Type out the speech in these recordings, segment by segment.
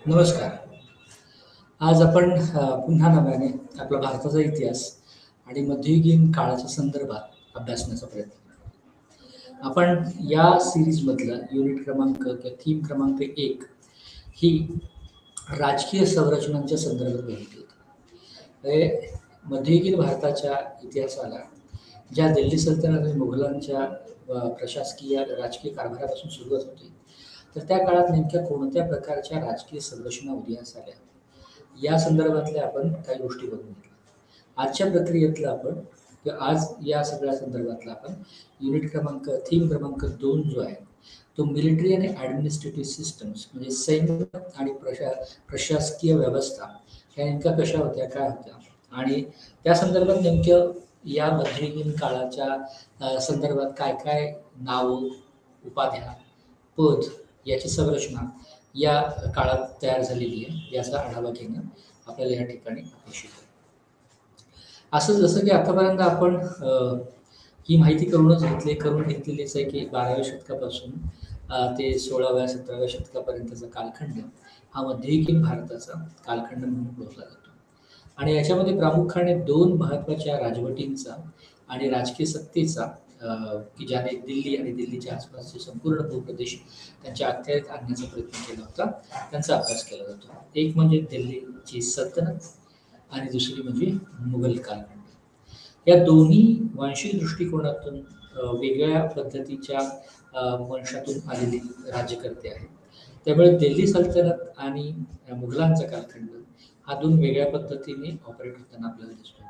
नमस्कार. आज आपण पुन्हा नव्याने आपला भारताचा इतिहास आणि मध्ययुगीन काळाच्या संदर्भात अभ्यासण्याचा प्रयत्न करू. आपण या सीरीजमधलं युनिट क्रमांक किंवा थीम क्रमांक 1 ही राजकीय संरचनांच्या संदर्भात बघितली होती. म्हणजे मध्ययुगीन भारताच्या इतिहासाला ज्या दिल्ली सल्तनत आणि मुघलांच्या प्रशासकीय राजकीय कारभारापासून सुरुवात होती, तर त्या काळात नेमक्या कोणत्या प्रकारच्या राजकीय संरचना उदयास आल्या या संदर्भातल्या आपण काही गोष्टी बघून घेतल्या. आजच्या प्रक्रियेतलं आपण किंवा आज या सगळ्या संदर्भातला आपण युनिट क्रमांक थीम क्रमांक 2 जो आहे तो मिलिटरी आणि ॲडमिनिस्ट्रेटिव्ह सिस्टम्स म्हणजे सैन्य आणि प्रशासकीय व्यवस्था ह्या नेमक्या कशा होत्या, काय होत्या आणि त्या संदर्भात नेमकं या मध्ययुगीन काळाच्या संदर्भात काय काय नावं, उपाध्या, पद याची संरचना या काळात तयार झालेली आहे याचा आढावा घेणं आपल्याला या ठिकाणी अपेक्षित आहे. असं जसं की आतापर्यंत आपण ही माहिती करून घेतलेलीच आहे की 12व्या शतकापासून ते 16व्या-17व्या शतकापर्यंतचा कालखंड हा मध्ययुगीन भारताचा कालखंड म्हणून ओळखला जातो. आणि याच्यामध्ये प्रामुख्याने 2 महत्त्वाच्या राजवटींचा आणि राजकीय सत्तेचा की ज्याने दिल्ली आणि दिल्लीच्या आसपासचे संपूर्ण भूप्रदेश त्यांच्या अखत्यारीत आणण्याचा प्रयत्न केला होता, त्यांचा अभ्यास केला जातो. एक म्हणजे दिल्लीची सल्तनत आणि दुसरी म्हणजे मुघल कालखंड. या दोन्ही वांशिक दृष्टिकोनातून वेगळ्या पद्धतीच्या वंशातून आलेले राज्यकर्ते आहेत. त्यामुळे दिल्ली सल्तनत आणि मुघलांचा कालखंड हा 2 वेगळ्या पद्धतीने ऑपरेट होताना आपल्याला दिसतो.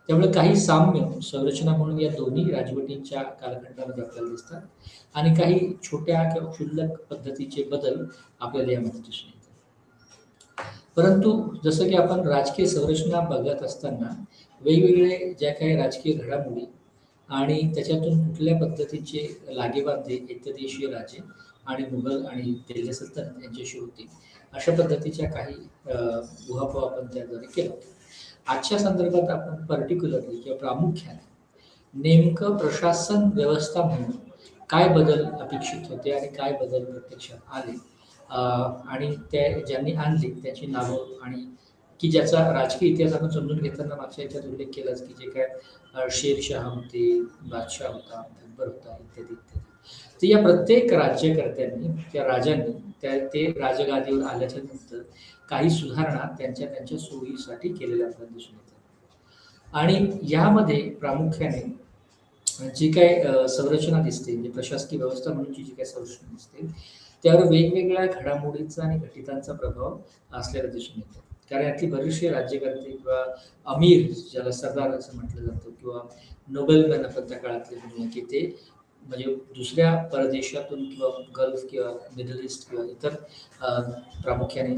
त्यामुळे काही साम्य संरचना म्हणून या दोन्ही राजवटींच्या कालखंडामध्ये आपल्याला दिसतात आणि काही छोट्या किंवा क्षुल्लक पद्धतीचे बदल आपल्याला यामध्ये दिसून येतात. परंतु जसं की आपण राजकीय संरचना बघत असताना वेगवेगळे ज्या काही राजकीय घडामोडी आणि त्याच्यातून कुठल्या पद्धतीचे लागेबांधे एकदेशीय राजे आणि मुघल आणि दिल्ली सल्तनत यांच्याशी होती, अशा पद्धतीच्या काही उहापोह आपण त्याद्वारे केला होता. आजच्या संदर्भात आपण पर्टिक्युलरली किंवा प्रामुख्याने नेमकं प्रशासन व्यवस्था म्हणून काय बदल अपेक्षित होते आणि काय बदल प्रत्यक्षात आले आणि ते ज्यांनी आणले त्याची नावं आणि की ज्याचा राजकीय इतिहास आपण समजून घेताना मागच्या याच्यात उल्लेख केलाच की जे काय शेरशाह होते, बादशाह होता, अकबर होता इत्यादी इत्यादी. तर या प्रत्येक राज्यकर्त्यांनी त्या राजांनी ते राजगादीवर आल्याच्या नंतर काही सुधारणा त्यांच्या त्यांच्या सोयीसाठी केलेल्या आपल्याला दिसून येतात. आणि यामध्ये प्रामुख्याने जी काय संरचना दिसते म्हणजे प्रशासकीय व्यवस्था म्हणूनची जी काही संरचना दिसते त्यावर वेगवेगळ्या घडामोडींचा आणि घटितांचा प्रभाव असलेला दिसून येतो. कारण यातली बरीचशी राज्यकर्ते किंवा अमीर ज्याला सरदार असं म्हटलं जातं किंवा नोबेलमॅन आपण त्या काळातले म्हणूया की ते म्हणजे दुसऱ्या परदेशातून किंवा गल्फ किंवा मिडल ईस्ट किंवा इतर प्रामुख्याने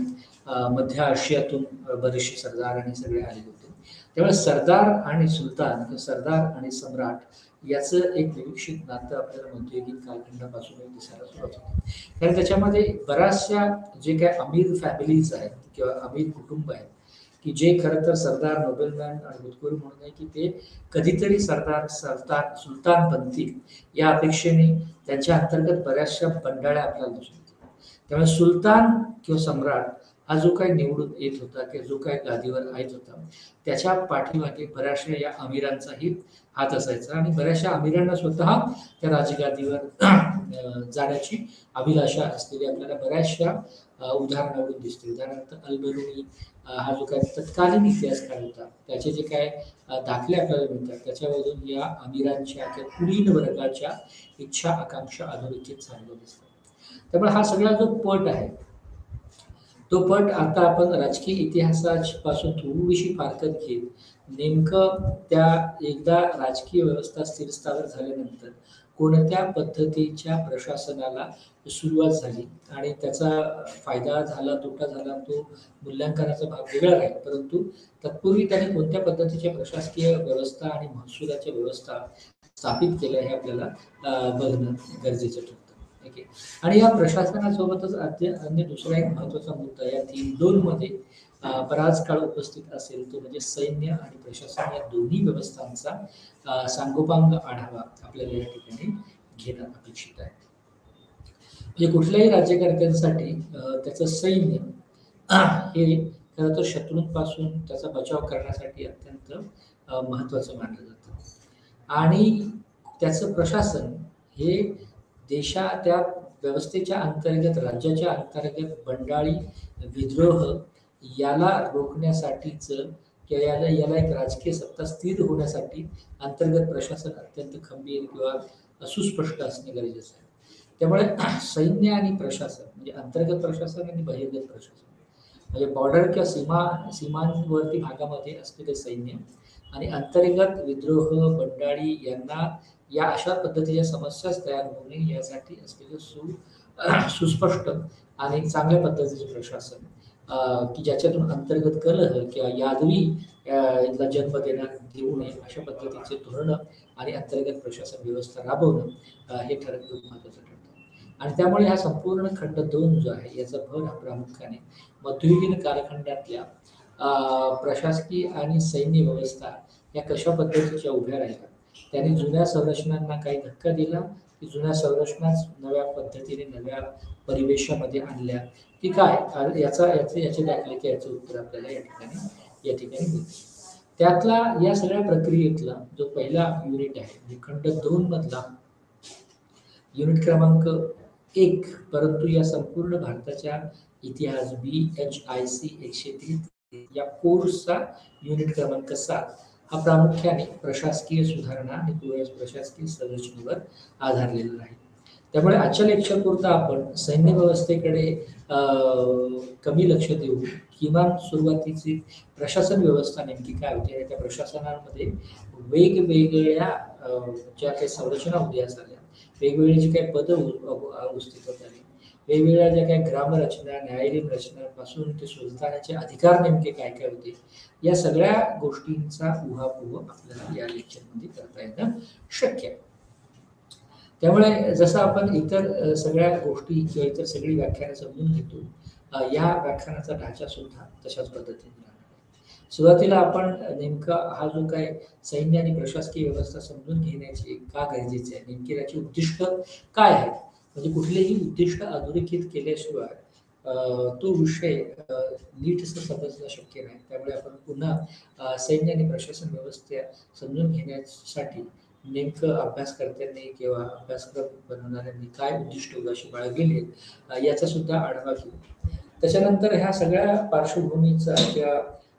मध्य आशियातून बरेचसे सरदार आणि सगळे आलेले होते. त्यामुळे सरदार आणि सुलतान किंवा सरदार आणि सम्राट याचं एक विकसित नातं आपल्याला मध्ययुगीन कालखंडापासून दिसायला सुरुवात होते. कारण त्याच्यामध्ये बऱ्याचशा जे काही अमीर फॅमिलीज आहेत किंवा अमीर कुटुंब आहेत की जे खरं तर सरदार, नोबेलमॅन आणि हुतकुरू म्हणून आहे की ते कधीतरी सरदार, सुलतान बनतील या अपेक्षेने त्यांच्या अंतर्गत बऱ्याचशा बंडाळ्या आपल्याला दिसून येतात. त्यामुळे सुलतान किंवा सम्राट हा जो काही निवडून येत होता किंवा जो काही गादीवर येत होता त्याच्या पाठीमागे बऱ्याचशा या अमीरांचाही हात असायचा आणि बऱ्याचशा अमीरांना स्वतः त्या राजगादीवर जाण्याची अभिलाषा असलेली आपल्याला बऱ्याचशा उदाहरणावरून दिसते. उदाहरणार्थ अल्बेरुनी हा जो काही तत्कालीन इतिहासकार होता त्याचे जे काय दाखले आपल्याला मिळतात त्याच्यावरून या अमीरांच्या किंवा कुलीन वर्गाच्या इच्छा आकांक्षा अधोरेखित झालेल्या दिसतात. त्यामुळे हा सगळा जो पट आहे तो पट आता आपण राजकीय इतिहासापासून थोडीशी फारकत घेत नेमकं त्या एकदा राजकीय व्यवस्था स्थिरस्थावर झाल्यानंतर कोणत्या पद्धतीच्या प्रशासनाला सुरुवात झाली आणि त्याचा फायदा झाला, तोटा झाला तो मूल्यांकनाचा भाग वेगळा राहील. परंतु तत्पूर्वी त्याने कोणत्या पद्धतीच्या प्रशासकीय व्यवस्था आणि महसुलाच्या व्यवस्था स्थापित केल्या हे आपल्याला बघणं गरजेचं ठरतं. ओके. आणि या प्रशासनासोबतच अन्य दुसरा एक महत्त्वाचा मुद्दा या थीम 2 मध्ये बराच काळ उपस्थित असेल तो म्हणजे सैन्य आणि प्रशासन या दोन्ही व्यवस्थांचा सांगोपांग आढावा आपल्याला या ठिकाणी घेणं अपेक्षित आहे. म्हणजे कुठल्याही राज्यकर्त्यांसाठी त्याचं सैन्य हे खरं तर शत्रूंपासून त्याचा बचाव करण्यासाठी अत्यंत महत्त्वाचं मानलं जातं. आणि त्याचं प्रशासन हे त्या व्यवस्थेच्या अंतर्गत, राज्याच्या अंतर्गत बंडाळी विद्रोह याला रोखण्यासाठीचं किंवा याला याला एक राजकीय सत्ता स्थिर होण्यासाठी अंतर्गत प्रशासन अत्यंत खंबीर किंवा सुस्पष्ट असणे गरजेचं आहे. त्यामुळे सैन्य आणि प्रशासन म्हणजे अंतर्गत प्रशासन आणि बहिर्गत प्रशासन म्हणजे बॉर्डर किंवा सीमांवरती भागामध्ये असलेले सैन्य आणि अंतर्गत विद्रोह बंडाळी यांना या अशा पद्धतीच्या समस्याच तयार होऊ नये यासाठी असलेलं सुस्पष्ट आणि चांगल्या पद्धतीचे प्रशासन की ज्याच्यातून अंतर्गत कलह किंवा यादवी ला जन्म देऊ नये अशा पद्धतीचे धोरणं आणि अंतर्गत प्रशासन व्यवस्था राबवणं हे खूप महत्त्वाचं ठरतं. आणि त्यामुळे हा संपूर्ण खंड 2 जो आहे याचा भर हा प्रामुख्याने मध्ययुगीन कालखंडातल्या प्रशासकीय आणि सैन्य व्यवस्था या कशा पद्धतीच्या उभ्या राहिल्या, त्यांनी जुन्या संरचनांना काही धक्का दिला की जुन्या संरचनाच नव्या पद्धतीने नव्या परिवेशामध्ये आणल्या की काय याचे दाखले की याचं उत्तर आपल्याला या ठिकाणी मिळते. त्यातला या सगळ्या प्रक्रियेतला जो पहिला युनिट आहे म्हणजे खंड 2 मधला युनिट क्रमांक 1, परंतु या संपूर्ण भारताच्या इतिहास BHIC 133 या कोर्सचा युनिट क्रमांक 7 हा प्रामुख्याने प्रशासकीय सुधारणा आणि प्रशासकीय संरचनेवर आधारलेला आहे. त्यामुळे आजच्या लेक्चरपुरता आपण सैन्य व्यवस्थेकडे कमी लक्ष देऊ, किमान सुरुवातीची प्रशासन व्यवस्था नेमकी काय होती आणि त्या प्रशासनामध्ये वेगवेगळ्या ज्या काही संरचना उदयास आल्या, वेगवेगळी जी काही पदं अस्तित्वात आली, वेगवेगळ्या ज्या काही ग्रामरचना न्यायालयीन रचनापासून ते सुलतानाचे अधिकार नेमके काय काय होते, या सगळ्या गोष्टींचा उहापोह आपल्याला या लेक्चरमध्ये करता येणं शक्य आहे. त्यामुळे जसं आपण इतर सगळ्या गोष्टी किंवा इतर सगळी व्याख्यानं समजून घेतो, या व्याख्यानाचा ढाचा सुद्धा तशाच पद्धतीने राहणार आहे. सुरुवातीला आपण नेमका हा जो काय सैन्य आणि प्रशासकीय व्यवस्था समजून घेण्याची का गरजेची आहे, नेमकी त्याची उद्दिष्ट काय आहे, म्हणजे कुठलेही उद्दिष्ट अधोरेखित केल्याशिवाय तो विषय नीट समजणं शक्य नाही. त्यामुळे आपण पुन्हा सैन्य आणि प्रशासन व्यवस्था समजून घेण्यासाठी नेमकं अभ्यासकर्त्यांनी किंवा अभ्यासक्रम बनवणाऱ्यांनी काय उद्दिष्ट उदाशी बाळगलेली याचा सुद्धा आढावा घेऊ. त्याच्यानंतर ह्या सगळ्या पार्श्वभूमीचा किंवा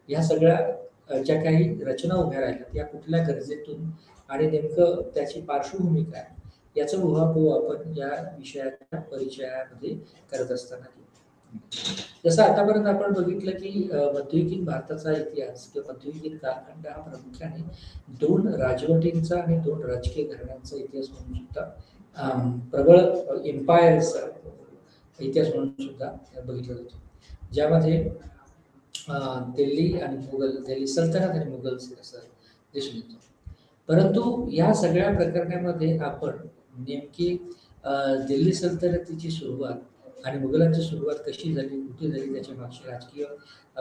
ह्या सगळ्या ज्या काही रचना उभ्या राहिल्यात या कुठल्या गरजेतून आणि नेमकं त्याची पार्श्वभूमी काय याचा उहापोह आपण या विषयाच्या परिचयामध्ये करत असताना घेऊ. जसं आतापर्यंत आपण बघितलं की मध्ययुगीन भारताचा इतिहास किंवा मध्ययुगीन कालखंड हा प्रामुख्याने 2 राजवटींचा आणि 2 राजकीय घराण्यांचा इतिहास म्हणून सुद्धा प्रबळ एम्पायरचा इतिहास म्हणून सुद्धा बघितला जातो, ज्यामध्ये दिल्ली सल्तनत आणि मुघल असं दिसून येतो. परंतु या सगळ्या प्रकरणामध्ये आपण नेमकी दिल्ली सल्तनतीची सुरुवात आणि मुघलांची सुरुवात कशी झाली, कुठे झाली, त्याच्या मागची राजकीय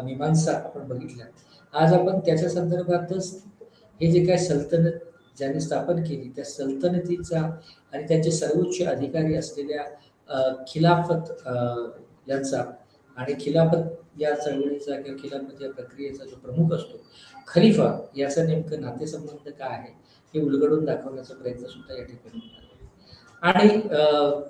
मीमांसा आपण बघितल्या. आज आपण त्याच्या संदर्भातच हे जे काय सल्तनत ज्यांनी स्थापन केली त्या सल्तनतीचा आणि त्यांचे सर्वोच्च अधिकारी असलेल्या खिलाफत यांचा आणि खिलाफत या चळवळीचा किंवा खिलाफत या प्रक्रियेचा जो प्रमुख असतो खलिफा याचा नेमकं नातेसंबंध काय आहे हे उलगडून दाखवण्याचा प्रयत्न सुद्धा या ठिकाणी होणार आहे. आणि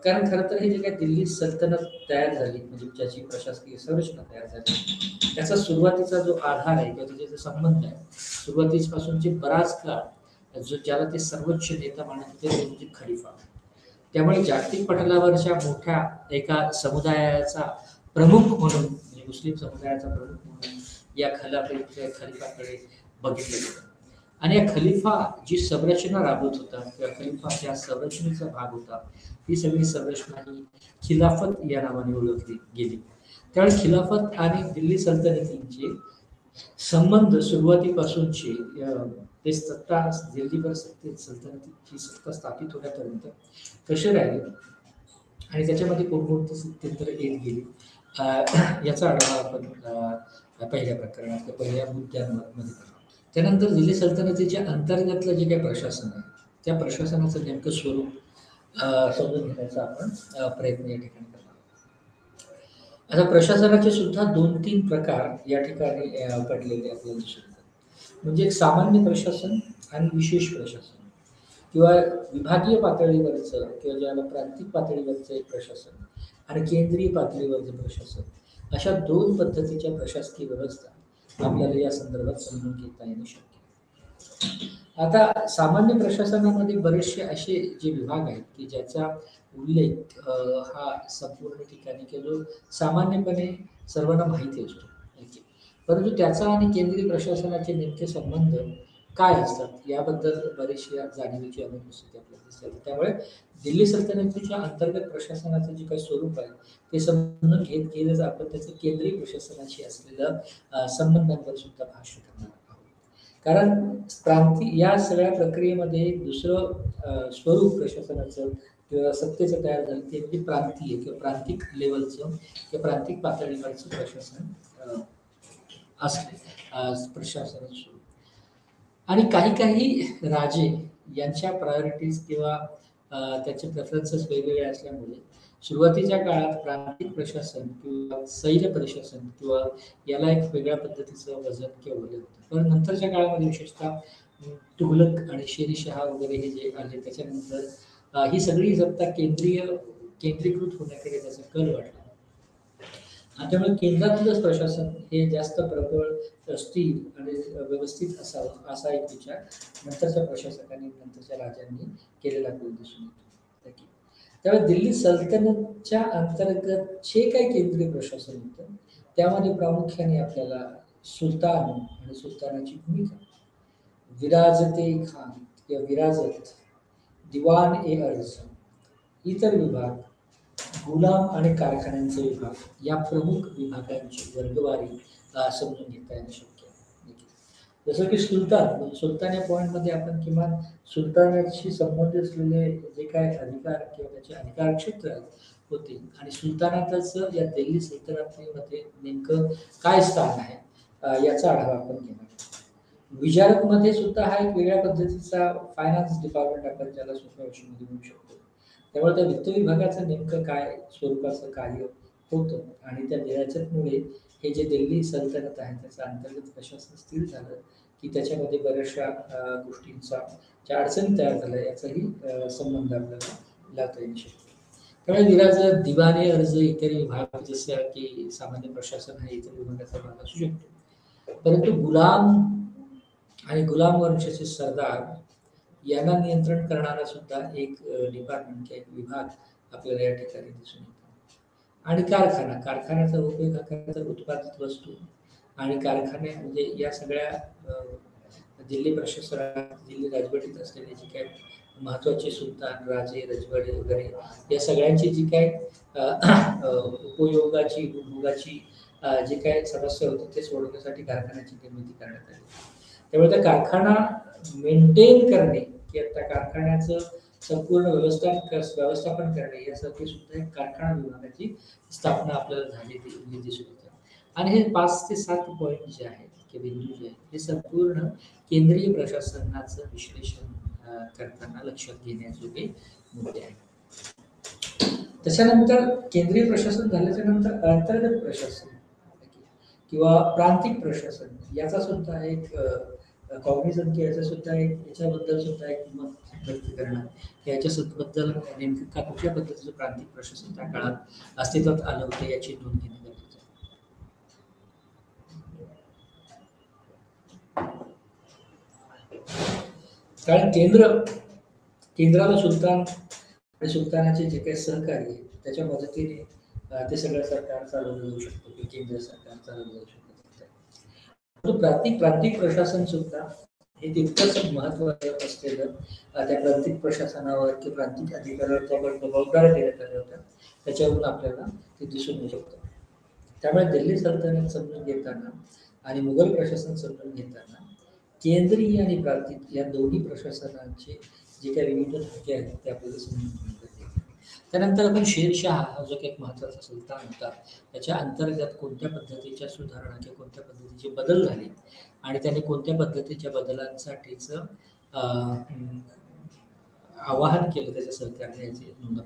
कारण खरं तर हे जे काही दिल्ली सल्तनत तयार झाली म्हणजे ज्याची प्रशासकीय संरचना तयार झाली त्याचा सुरुवातीचा जो आधार आहे किंवा त्याचे जो संबंध आहे सुरुवातीपासूनचे बराच काळ ज्याला ते सर्वोच्च नेता मानत होते ते म्हणजे खलिफा. त्यामुळे जागतिक पटलावरच्या मोठ्या एका समुदायाचा प्रमुख म्हणून म्हणजे मुस्लिम समुदायाचा प्रमुख म्हणून या खलिफाकडे बघितलं गेलं. आणि या खलिफा जी संरचना राबवत होता किंवा खलिफा ज्या संरचनेचा भाग होता ती सगळी संरचना ही खिलाफत या नावाने ओळखली गेली. त्यामुळे खिलाफत आणि दिल्ली सल्तनतींचे संबंध सुरुवातीपासूनचे ते दिल्लीवर सल्तनतीची सत्ता स्थापित होण्यापर्यंत कसे राहिले आणि त्याच्यामध्ये कोणकोणती सत्यंतर येत गेली याचा आढावा आपण पहिल्या प्रकरणात पहिल्या मुद्द्यांमध्ये करतो. त्यानंतर दिल्ली सल्तनतीच्या अंतर्गतलं जे काही प्रशासन आहे त्या प्रशासनाचं नेमकं स्वरूप समजून घेण्याचा आपण प्रयत्न या ठिकाणी करणार. आता प्रशासनाचे सुद्धा 2-3 प्रकार या ठिकाणी पडलेले आपल्याला दिसून येतात. म्हणजे एक सामान्य प्रशासन आणि विशेष प्रशासन किंवा विभागीय पातळीवरचं किंवा ज्याला प्रांतिक पातळीवरचं एक प्रशासन आणि केंद्रीय पातळीवरचं प्रशासन, अशा 2 पद्धतीच्या प्रशासकीय व्यवस्था आपल्याला या संदर्भात समजून घेता येणं शक्य आहे. आता सामान्य प्रशासनामध्ये बरेचसे असे जे विभाग आहेत, की ज्याचा उल्लेख हा संपूर्ण ठिकाणी किंवा जो सामान्यपणे सर्वांना माहिती असतो. ओके. परंतु त्याचा आणि केंद्रीय प्रशासनाचे नेमके संबंध काय असतात याबद्दल बरीचशी जाणीवेची अनुपस्थिती आपल्याला दिसते. त्यामुळे दिल्ली सल्तनतीच्या अंतर्गत प्रशासनाचं जे काही स्वरूप आहे ते समजून घेत गेलं तर आपण त्याचं केंद्रीय प्रशासनाशी असलेलं संबंधांवर सुद्धा भाष्य करणार आहोत. कारण या सगळ्या प्रक्रियेमध्ये दुसरं स्वरूप प्रशासनाचं किंवा सत्तेचं तयार झालं ते म्हणजे प्रांतीय किंवा प्रांतिक लेवलचं किंवा प्रांतिक पातळीवरचं प्रशासन असते प्रशासनाचं स्वरूप. आणि काही काही राजे यांच्या प्रायोरिटीज किंवा त्याचे प्रेफरन्सेस वेगवेगळे असल्यामुळे सुरुवातीच्या काळात प्रांतिक प्रशासन किंवा सैन्य प्रशासन किंवा याला एक वेगळ्या पद्धतीचं वजन किंवा वलय होतं. पण नंतरच्या काळामध्ये विशेषतः तुघलक आणि शेरशाह वगैरे हे जे आले त्याच्यानंतर ही सगळी सत्ता केंद्रीकृत होण्याकडे त्याचा कल वाढला. आणि त्यामुळे केंद्रातलंच प्रशासन हे जास्त प्रबळ, स्थिर आणि व्यवस्थित असावं असा एक विचार नंतरच्या प्रशासकांनी, नंतरच्या राजांनी केलेला आपल्याला दिसून येतो. ओके. त्यामुळे दिल्ली सल्तनतच्या अंतर्गत जे काही केंद्रीय प्रशासन होतं त्यामध्ये प्रामुख्याने आपल्याला सुलतान आणि सुलतानाची भूमिका, विराजते खान किंवा विराजत, दिवाण ए अर्ज, इतर विभाग, गुलाम आणि कारखान्यांचे विभाग या प्रमुख विभागांची वर्गवारी समजून घेता येणं शक्य आहे. जसं की सुलतान या पॉईंटमध्ये आपण किमान सुलतानाशी संबंधित असलेले जे काय अधिकार किंवा त्याचे अधिकार क्षेत्र होते आणि सुलतानातच या दिल्ली सल्तनतीमध्ये नेमकं काय स्थान आहे याचा आढावा आपण घेणार. विचारकमध्ये सुद्धा हा एक वेगळ्या पद्धतीचा फायनान्स डिपार्टमेंट आपण त्याला सोप्या भाषेमध्ये म्हणू शकतो. त्यामुळे त्या वित्त विभागाचं नेमकं काय स्वरूपाचं कार्य होतं आणि त्या विरासतमुळे हे जे दिल्ली सल्तनत आहे त्याचं अंतर्गत प्रशासन स्थिर झालं की त्याच्यामध्ये बऱ्याचशा गोष्टींचा ज्या अडचणी तयार झाल्या याचाही संबंध आपल्याला लावता येऊ शकतो. त्यामुळे विराजत, दिवाणी अर्ज इत्यादी विभाग जसे की सामान्य प्रशासन हा इतर विभागाचा भाग असू शकतो. परंतु गुलाम आणि गुलाम वंशाचे सरदार यांना नियंत्रण करणारा सुद्धा एक डिपार्टमेंट किंवा एक विभाग आपल्याला या ठिकाणी दिसून येतो. आणि कारखान्याचा उपयोग हा खरं उत्पादित वस्तू आणि कारखाने म्हणजे या सगळ्या दिल्ली प्रशासनात, दिल्ली राजवटीत असलेले जे काही महत्त्वाचे सुलतान, राजे, रजवाडे वगैरे या सगळ्यांची जी काही उपयोगाची, उपभोगाची जी काही समस्या होती ते सोडवण्यासाठी कारखान्याची निर्मिती करण्यात आली. त्यामुळे त्या कारखाना मेंटेन करणे किंवा त्या कारखान्याचं संपूर्ण व्यवस्थापन करणे यासाठी सुद्धा एक कारखाना विभागाची स्थापना आपल्याला झालेली दिसून येते. आणि हे 5 ते 7 पॉईंट जे आहेत किंवा बिंदू जे आहेत हे संपूर्ण केंद्रीय प्रशासनाचं विश्लेषण करताना लक्षात घेण्याजोगे मुद्दे आहेत. त्याच्यानंतर केंद्रीय प्रशासन झाल्याच्या नंतर अंतर्गत प्रशासन किंवा प्रांतिक प्रशासन याचा सुद्धा एक कॉग्निझन की याचा सुद्धा एक याच्याबद्दल सुद्धा एक मत व्यक्त करणार की याच्याबद्दल नेमकं का कुठल्या पद्धतीचं प्रांतिक प्रशासन त्या काळात अस्तित्वात आलं होतं याची नोंद घेणे गरजेचं आहे. कारण केंद्राला सुलतान आणि सुलतानाचे जे काही सहकारी आहे त्याच्या मदतीने ते सगळं सरकार चालवलं जाऊ शकतं की केंद्र सरकार चालवलं जाऊ शकतं. प्रांतिक प्रशासन सुद्धा हे तितकंच महत्त्वाचं असलेलं त्या प्रांतिक प्रशासनावर किंवा प्रांतिक अधिकाऱ्यावर त्यावर जबाबदाऱ्या देण्यात आल्या होत्या त्याच्यावरून आपल्याला ते दिसून येऊ शकतं. त्यामुळे दिल्ली सल्तनत समजून घेताना आणि मुघल प्रशासन समजून घेताना केंद्रीय आणि प्रांतिक या दोन्ही प्रशासनांचे जे काही विविध धोके आहेत ते आपल्याला समजून घेतले. त्यानंतर आपण शेरशाह हा जो एक महत्त्वाचा सुलतान होता त्याच्या अंतर्गत कोणत्या पद्धतीच्या सुधारणा किंवा कोणत्या पद्धतीचे बदल झाले आणि त्याने कोणत्या पद्धतीच्या बदलांसाठीचं आवाहन केलं त्याच्या सरकारने याची नोंद.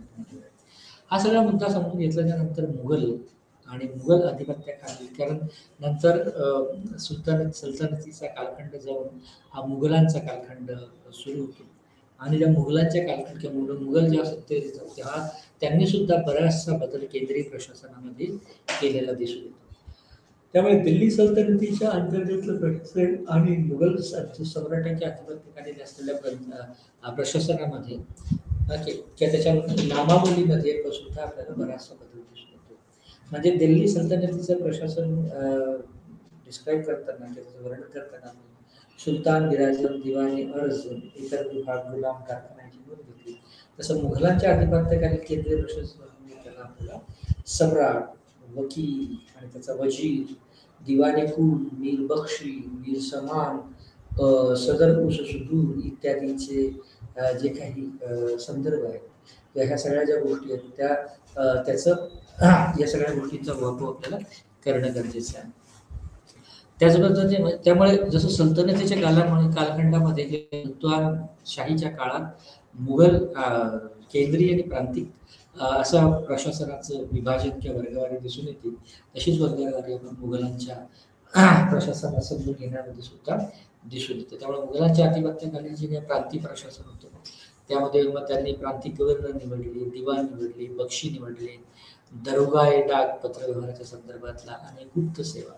हा सगळा मुद्दा समजून घेतल्याच्या नंतर मुघल आणि मुघल अधिपत्याखाली, कारण नंतर सल्तनतीचा कालखंड जाऊन हा मुघलांचा कालखंड सुरू होतो. आणि त्या मुघलांच्या कालखंड किंवा मुघल जेव्हा सत्तेत येतात तेव्हा त्यांनी सुद्धा बराचसा बदल केंद्रीय प्रशासनामध्ये केलेला दिसून येतो. त्यामुळे दिल्ली सल्तनतीच्या अंतर्गत प्रशासन आणि मुघल सम्राटांच्या अधिपत्याखाली असलेल्या प्रशासनामध्ये किंवा त्याच्या नामावलीमध्ये सुद्धा आपल्याला बराचसा बदल दिसून येतो. म्हणजे दिल्ली सल्तनतीचं प्रशासन डिस्क्राईब करताना किंवा त्याचं वर्णन करताना सुलतान, बिराजन, दिवाणी, अर्ज, इतर विभाग, गुलाम, कारखान्याची नोंद घेतली. तसं मुघलांच्या अधिपत्याखाली केंद्रीय प्रशासन त्याला आपल्याला सम्राट, वकील आणि त्याचा वजीर, दिवाने कुल, मीर बक्षी, मीर समान, सदर उस सुदूर इत्यादीचे जे काही संदर्भ आहेत ह्या सगळ्या ज्या गोष्टी आहेत त्या या सगळ्या गोष्टींचा वापर आपल्याला करणं गरजेचं आहे. त्याच पद्धतीने त्यामुळे जसं सल्तनतीच्या कालखंडामध्ये शाहीच्या काळात मुघल केंद्रीय आणि प्रांतिक असा प्रशासनाचं विभाजन किंवा वर्गवारी दिसून येते, तशीच वर्गवारी आपण मुघलांच्या प्रशासनात समजून घेण्यामध्ये सुद्धा दिसून येते. त्यामुळे मुघलांच्या अधिपत्याखाली जे काही प्रांतिक प्रशासन होतं त्यामध्ये मग त्यांनी प्रांतिक गव्हर्नर निवडले, दिवाण निवडले, बक्षी निवडले, दरोगा ए डाक पत्रव्यवहाराच्या संदर्भातला आणि गुप्त सेवा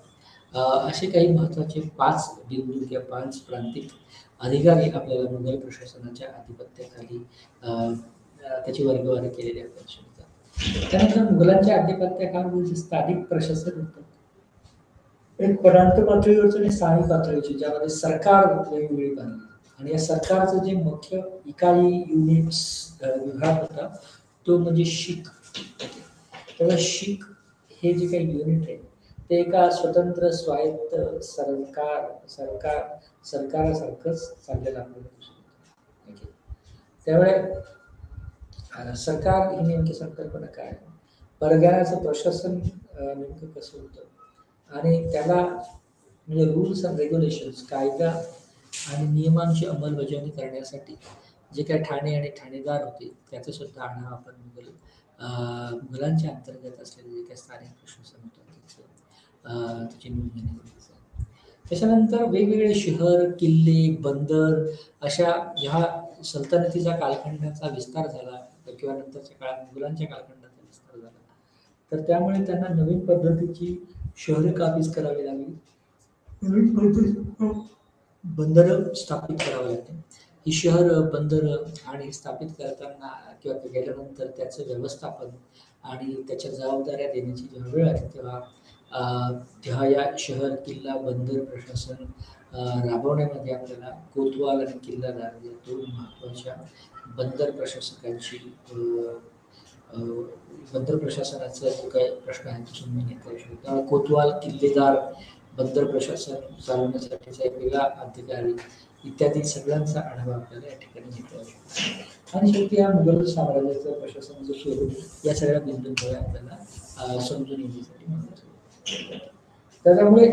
असे काही महत्त्वाचे 5 बिंदू किंवा 5 प्रांतिक अधिकारी आपल्याला मुघल प्रशासनाच्या अधिपत्याखाली त्याची वर्गवारी केलेली आपल्याला दिसतात. त्यानंतर मुघलांच्या अधिपत्याखाली स्थानिक प्रशासन होतं, एक प्रांत पातळीवरचं आणि स्थानिक पातळीवरचे, ज्यामध्ये सरकार वेगवेगळी बांधली आणि या सरकारचं जे मुख्य इकाई युनिट्स विभाग होता तो म्हणजे शीख. तेव्हा शीख हे जे काही युनिट आहे ते एका स्वतंत्र स्वायत्त सरकारासारखंच चाललेलं आपल्याला दिसून येतं. त्यामुळे सरकार ही नेमकी संकल्पना काय आहे, परगण्याचं प्रशासन नेमकं कसं होतं आणि त्याला म्हणजे रूल्स अँड रेग्युलेशन्स, कायदा आणि नियमांची अंमलबजावणी करण्यासाठी जे काही ठाणे आणि ठाणेदार होते त्याचा सुद्धा आढावा आपण मुघलांच्या अंतर्गत असलेले जे काही स्थानिक प्रशासन होतं त्याची नोंद घेणे गरजेचं आहे. त्याच्यानंतर वेगवेगळे शहर, किल्ले, बंदर अशा ह्या सल्तनतीचा कालखंडाचा विस्तार झाला किंवा नंतरच्या काळात मुघलांच्या कालखंडाचा विस्तार झाला, तर त्यामुळे त्यांना नवीन पद्धतीची शहरे काबीज करावी लागली, नवीन पद्धतीची बंदरं स्थापित करावी लागली. ही शहर बंदर आणि स्थापित करताना किंवा गेल्यानंतर त्याचं व्यवस्थापन आणि त्याच्या जबाबदाऱ्या देण्याची जेव्हा वेळ आली तेव्हा या शहर, किल्ला, बंदर प्रशासन राबवण्यामध्ये आपल्याला कोतवाल आणि किल्लादार या 2 महत्त्वाच्या बंदर प्रशासकांची बंदर प्रशासनाचा जो काही प्रश्न आहे तो समजून घेतला येऊ शकतो. त्यामुळे कोतवाल, किल्लेदार, बंदर प्रशासन चालवण्यासाठीचा एक वेगळा अधिकारी इत्यादी सगळ्यांचा आढावा आपल्याला या ठिकाणी घेतला येऊ शकतो. आणि शेवटी या मुघल साम्राज्याचं प्रशासनाचं स्वरूप या सगळ्या बिंदूंमुळे आपल्याला समजून येण्यासाठी महत्त्वाचं. त्याच्यामुळे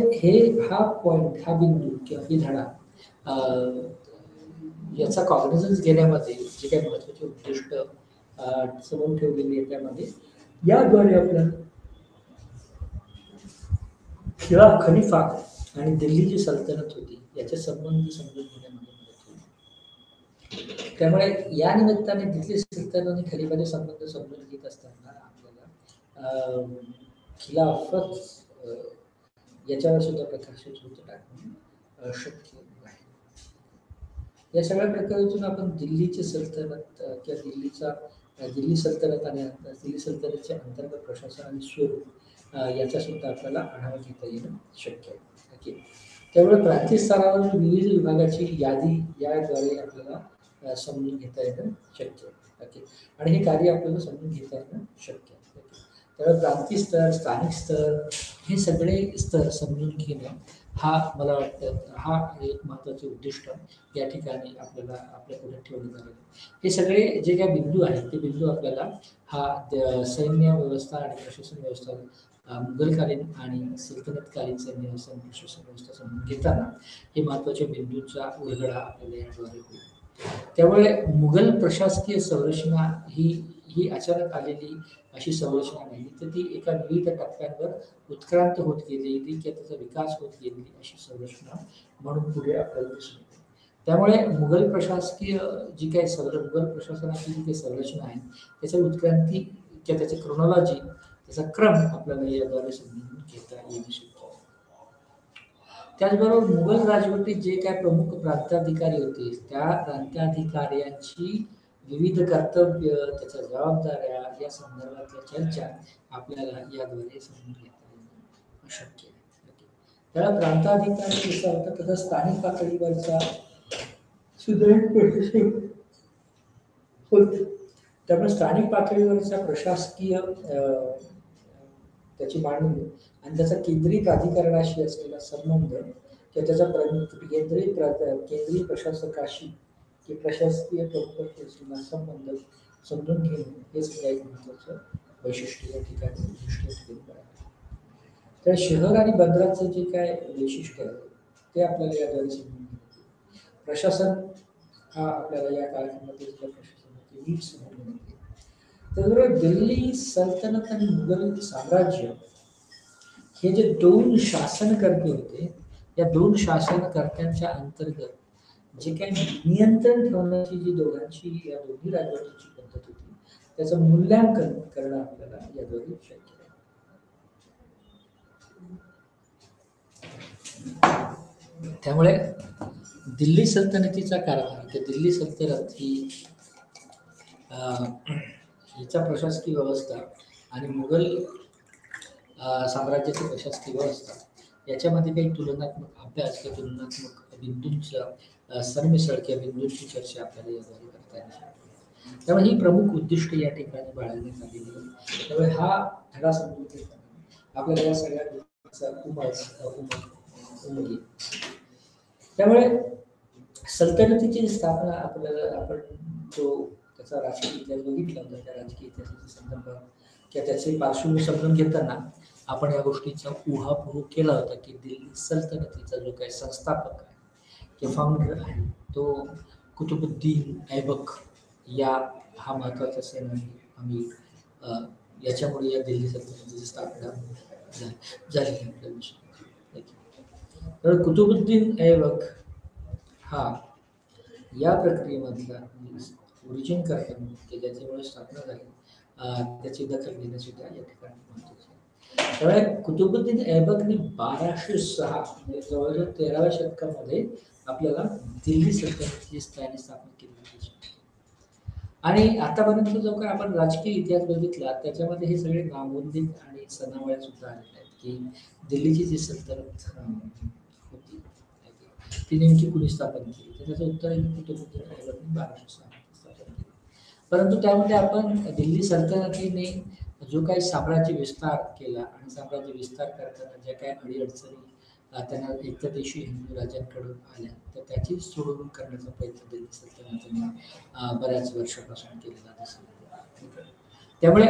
हा पॉईंट, हा बिंदू किंवा ही धडा याचा कॉग्निझन्स घेण्यामध्ये जे काही महत्त्वाचे उद्दिष्ट समोर ठेवलेली आहे त्यामध्ये याद्वारे आपल्याला खलिफा आणि दिल्ली जी सल्तनत होती याचे संबंध समजून घेण्यामध्ये मदत होईल. त्यामुळे या निमित्ताने दिल्ली सल्तनत आणि खलिफाचे संबंध समजून घेत असताना आपल्याला खिलाफत याच्यावर सुद्धा प्रकाशित होत टाकणे शक्य आहे. या सगळ्या प्रकारातून आपण दिल्लीची सल्तनत किंवा दिल्ली सल्तनत आणि दिल्ली सल्तनतचे अंतर्गत प्रशासन आणि स्वरूप याचा सुद्धा आपल्याला आढावा घेता येणं शक्य आहे. ओके, त्यामुळे प्रांतीय स्तरावर विविध विभागाची यादी याद्वारे आपल्याला समजून घेता येणं शक्य आहे. ओके, आणि हे कार्य आपल्याला समजून घेता येणं शक्य आहे. त्यामुळे प्रांतीय स्तर, स्थानिक स्तर हे सगळे स्तर समजून घेणं हा मला वाटतं हा एक महत्त्वाचे उद्दिष्ट या ठिकाणी आपल्याला आपल्यापुढे ठेवण्यात आलेलं आहे. हे सगळे जे काही बिंदू आहेत ते बिंदू आपल्याला हा सैन्य व्यवस्था आणि प्रशासन व्यवस्था मुघलकालीन आणि सल्तनतकालीन सैन्य व्यवस्था आणि प्रशासन व्यवस्था समजून घेताना हे महत्त्वाच्या बिंदूंचा उलगडा आपल्याला याद्वारे होईल. त्यामुळे मुघल प्रशासकीय संरचना ही ही अचानक आलेली अशी संरचना नाही, तर ती एका विविध टप्प्यांवर उत्क्रांत होत गेलेली किंवा त्याचा विकास होत गेलेली अशी संरचना म्हणून पुढे आपल्याला दिसून येते. त्यामुळे मुघल प्रशासकीय जी काही मुघल प्रशासनाची जी काही संरचना आहे त्याची उत्क्रांती किंवा त्याची क्रोनॉलॉजी, त्याचा क्रम आपल्याला याद्वारे समजून घेता येऊ शकतो. त्याचबरोबर मुघल राजवटीत जे काय प्रमुख प्रांताधिकारी होते त्या प्रांताधिकाऱ्यांची विविध कर्तव्य, त्याच्या जबाबदाऱ्या या संदर्भातल्या चर्चा आपल्याला याद्वारे समजून घेता येणं शक्य आहे. त्याला प्रांताधिकारी जसा होता तसा स्थानिक पातळीवरचा सुधारित प्रशासन होत. त्यामुळे स्थानिक पातळीवरचा प्रशासकीय त्याची मांडणी आणि त्याचा केंद्रीय प्राधिकरणाशी असलेला संबंध किंवा त्याचा केंद्रीय प्रशासकाशी किंवा प्रशासकीय प्रमुखाशी असलेला संबंध समजून घेणं हे सुद्धा एक महत्त्वाचं वैशिष्ट्य या ठिकाणी दृष्टीत आहे. तर शहर आणि बंदराचं जे काय वैशिष्ट्य आहे ते आपल्याला याद्वारे समजून घेण्यात. प्रशासन हा आपल्याला या काळामध्ये प्रशासनाची नीट समजून घेते. त्याचबरोबर दिल्ली सल्तनत आणि मुघल साम्राज्य हे जे दोन शासनकर्ते होते, या दोन शासनकर्त्यांच्या अंतर्गत जे काही नियंत्रण ठेवण्याची जी दोघांची या दोन्ही राजवटीची पद्धत होती त्याचं मूल्यांकन करणं आपल्याला याद्वारे शक्य आहे. त्यामुळे दिल्ली सल्तनतीचा कारभार किंवा दिल्ली सल्तनत ही हिचा प्रशासकीय व्यवस्था आणि मुघल साम्राज्याची प्रशासकीय व्यवस्था याच्यामध्ये काही तुलनात्मक अभ्यास किंवा तुलनात्मक बिंदूंचा सरमिसळ किंवा बिंदूंची चर्चा आपल्याला याद्वारे करता येईल. त्यामुळे ही प्रमुख उद्दिष्ट या ठिकाणी बाळगण्यात आलेली आहे. त्यामुळे हा धडा समजून घेताना आपल्याला या सगळ्या गोष्टींचा उमग. त्यामुळे सल्तनतीची स्थापना आपण जो त्याचा राजकीय इतिहास बघितला होता, त्या राजकीय इतिहासाच्या संदर्भात किंवा त्याचे पार्श्वभूमी समजून घेताना आपण या गोष्टीचा उहापोह केला होता की दिल्ली सल्तनतीचा जो काही संस्थापक आहे किंवा फाउंडर आहे तो कुतुबुद्दीन ऐबक हा महत्त्वाचा सेनानी आम्ही याच्यामुळे या दिल्ली सल्तनतीची स्थापना झाली आपल्या. तर कुतुबुद्दीन ऐबक हा या प्रक्रियेमधला ओरिजिन करताना की ज्याच्यामुळे स्थापना झाली त्याची दखल घेणं सुद्धा या ठिकाणी महत्त्वाचं आहे. त्यामुळे कुतुबुद्दीन ऐबकने 1206 म्हणजे जवळजवळ 13व्या शतकामध्ये आपल्याला दिल्ली सल्तनतीची स्थापना केली. आणि आतापर्यंत जो काय आपण राजकीय इतिहास बघितला त्याच्यामध्ये हे सगळे नामोल्लेख आणि सणावळ्या सुद्धा आलेल्या आहेत की दिल्लीची जी सल्तनत होती ती नेमकी कुणी स्थापन केली, तर त्याचं उत्तर आहे कुतुबुद्दीन ऐबकने 1206 स्थापन केली. परंतु त्यामध्ये आपण दिल्ली सल्तनतीने जो काही साम्राज्य विस्तार केला आणि साम्राज्य विस्तार करताना ज्या काही अडीअडचणी त्यांना एकदेशी हिंदू राजांकडून आल्या तर त्याची सोडवणूक करण्याचा प्रयत्न दिल्ली सल्तनतीने बऱ्याच वर्षापासून केलेला दिसतो. त्यामुळे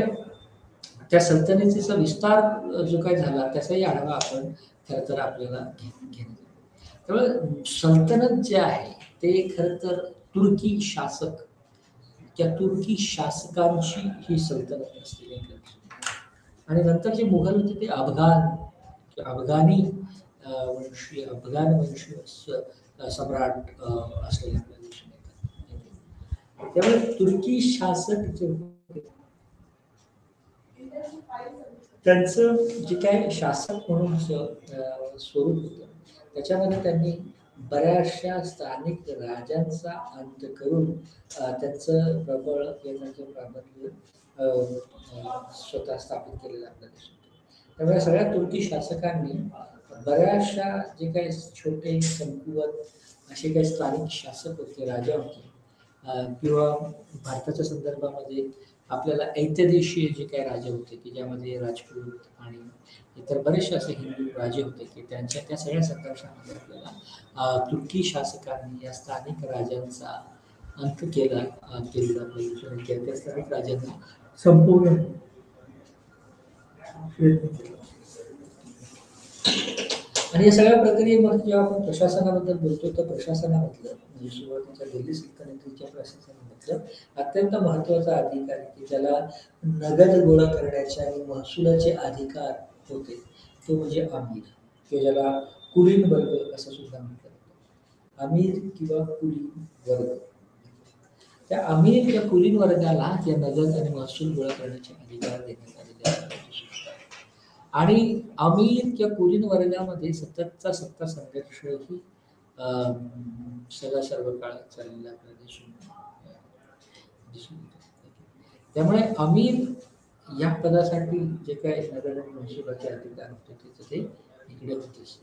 त्या सल्तनतीचा विस्तार जो काही झाला त्याचाही आढावा आपण खरं तर आपल्याला घेणं. त्यामुळे सल्तनत जे आहे ते खरं तर तुर्की शासक त्या तुर्की शासकांची ही सल्तनत असलेली आणि नंतर जे मुघल होते ते अफगाणी वंशीय सम्राट असलेले आपल्याला दिसून येतात. त्यामुळे तुर्की शासक जे होते त्यांचं जे काय शासक म्हणून स्वरूप होतं त्याच्यामध्ये त्यांनी बऱ्याचशा स्थानिक राजांचा अंत करून त्यांचं प्रबळ त्यांचं प्राबल्य स्वतः स्थापित केलेलं आपल्याला दिसून येतं. त्यामुळे सगळ्या तुर्की शासकांनी बऱ्याचशा जे काही छोटे कमकुवत असे काही स्थानिक शासक होते, राजा होते किंवा भारताच्या संदर्भामध्ये आपल्याला ऐत्यदेशीय जे काही राजे होते की ज्यामध्ये राजपूत आणि इतर बरेचसे असे हिंदू राजे होते की त्यांच्या त्या सगळ्या संघर्षामध्ये आपल्याला तुर्की शासकांनी या स्थानिक राजांचा अंत केलेला आपल्याला त्या स्थानिक राजांना संपूर्ण आणि या सगळ्या प्रक्रियेमध्ये जेव्हा आपण प्रशासनाबद्दल बोलतो तर प्रशासनामधलं म्हणजे सुरुवातीच्या दिल्ली सल्तनतीच्या प्रशासनामधलं अत्यंत महत्त्वाचा अधिकारी की ज्याला नगद गोळा करण्याचे आणि महसुलाचे अधिकार होते तो म्हणजे आमीर किंवा ज्याला कुलीन वर्ग असं सुद्धा म्हटलं जातं. आमीर किंवा कुलीन वर्ग. त्या आमीर किंवा कुलीन वर्गाला या नगद आणि महसूल गोळा करण्याचे अधिकार देण्यात आलेले आहेत. आणि अमीर किंवा कुलीन वर्गामध्ये सततचा सत्ता संघर्षही सदा सर्व काळ चाललेला आपल्याला दिसून येतो. त्यामुळे अमीर या पदासाठी जे काही नगद आणि महसुलाचे अधिकार होते त्याचं ते इकडे होतेच.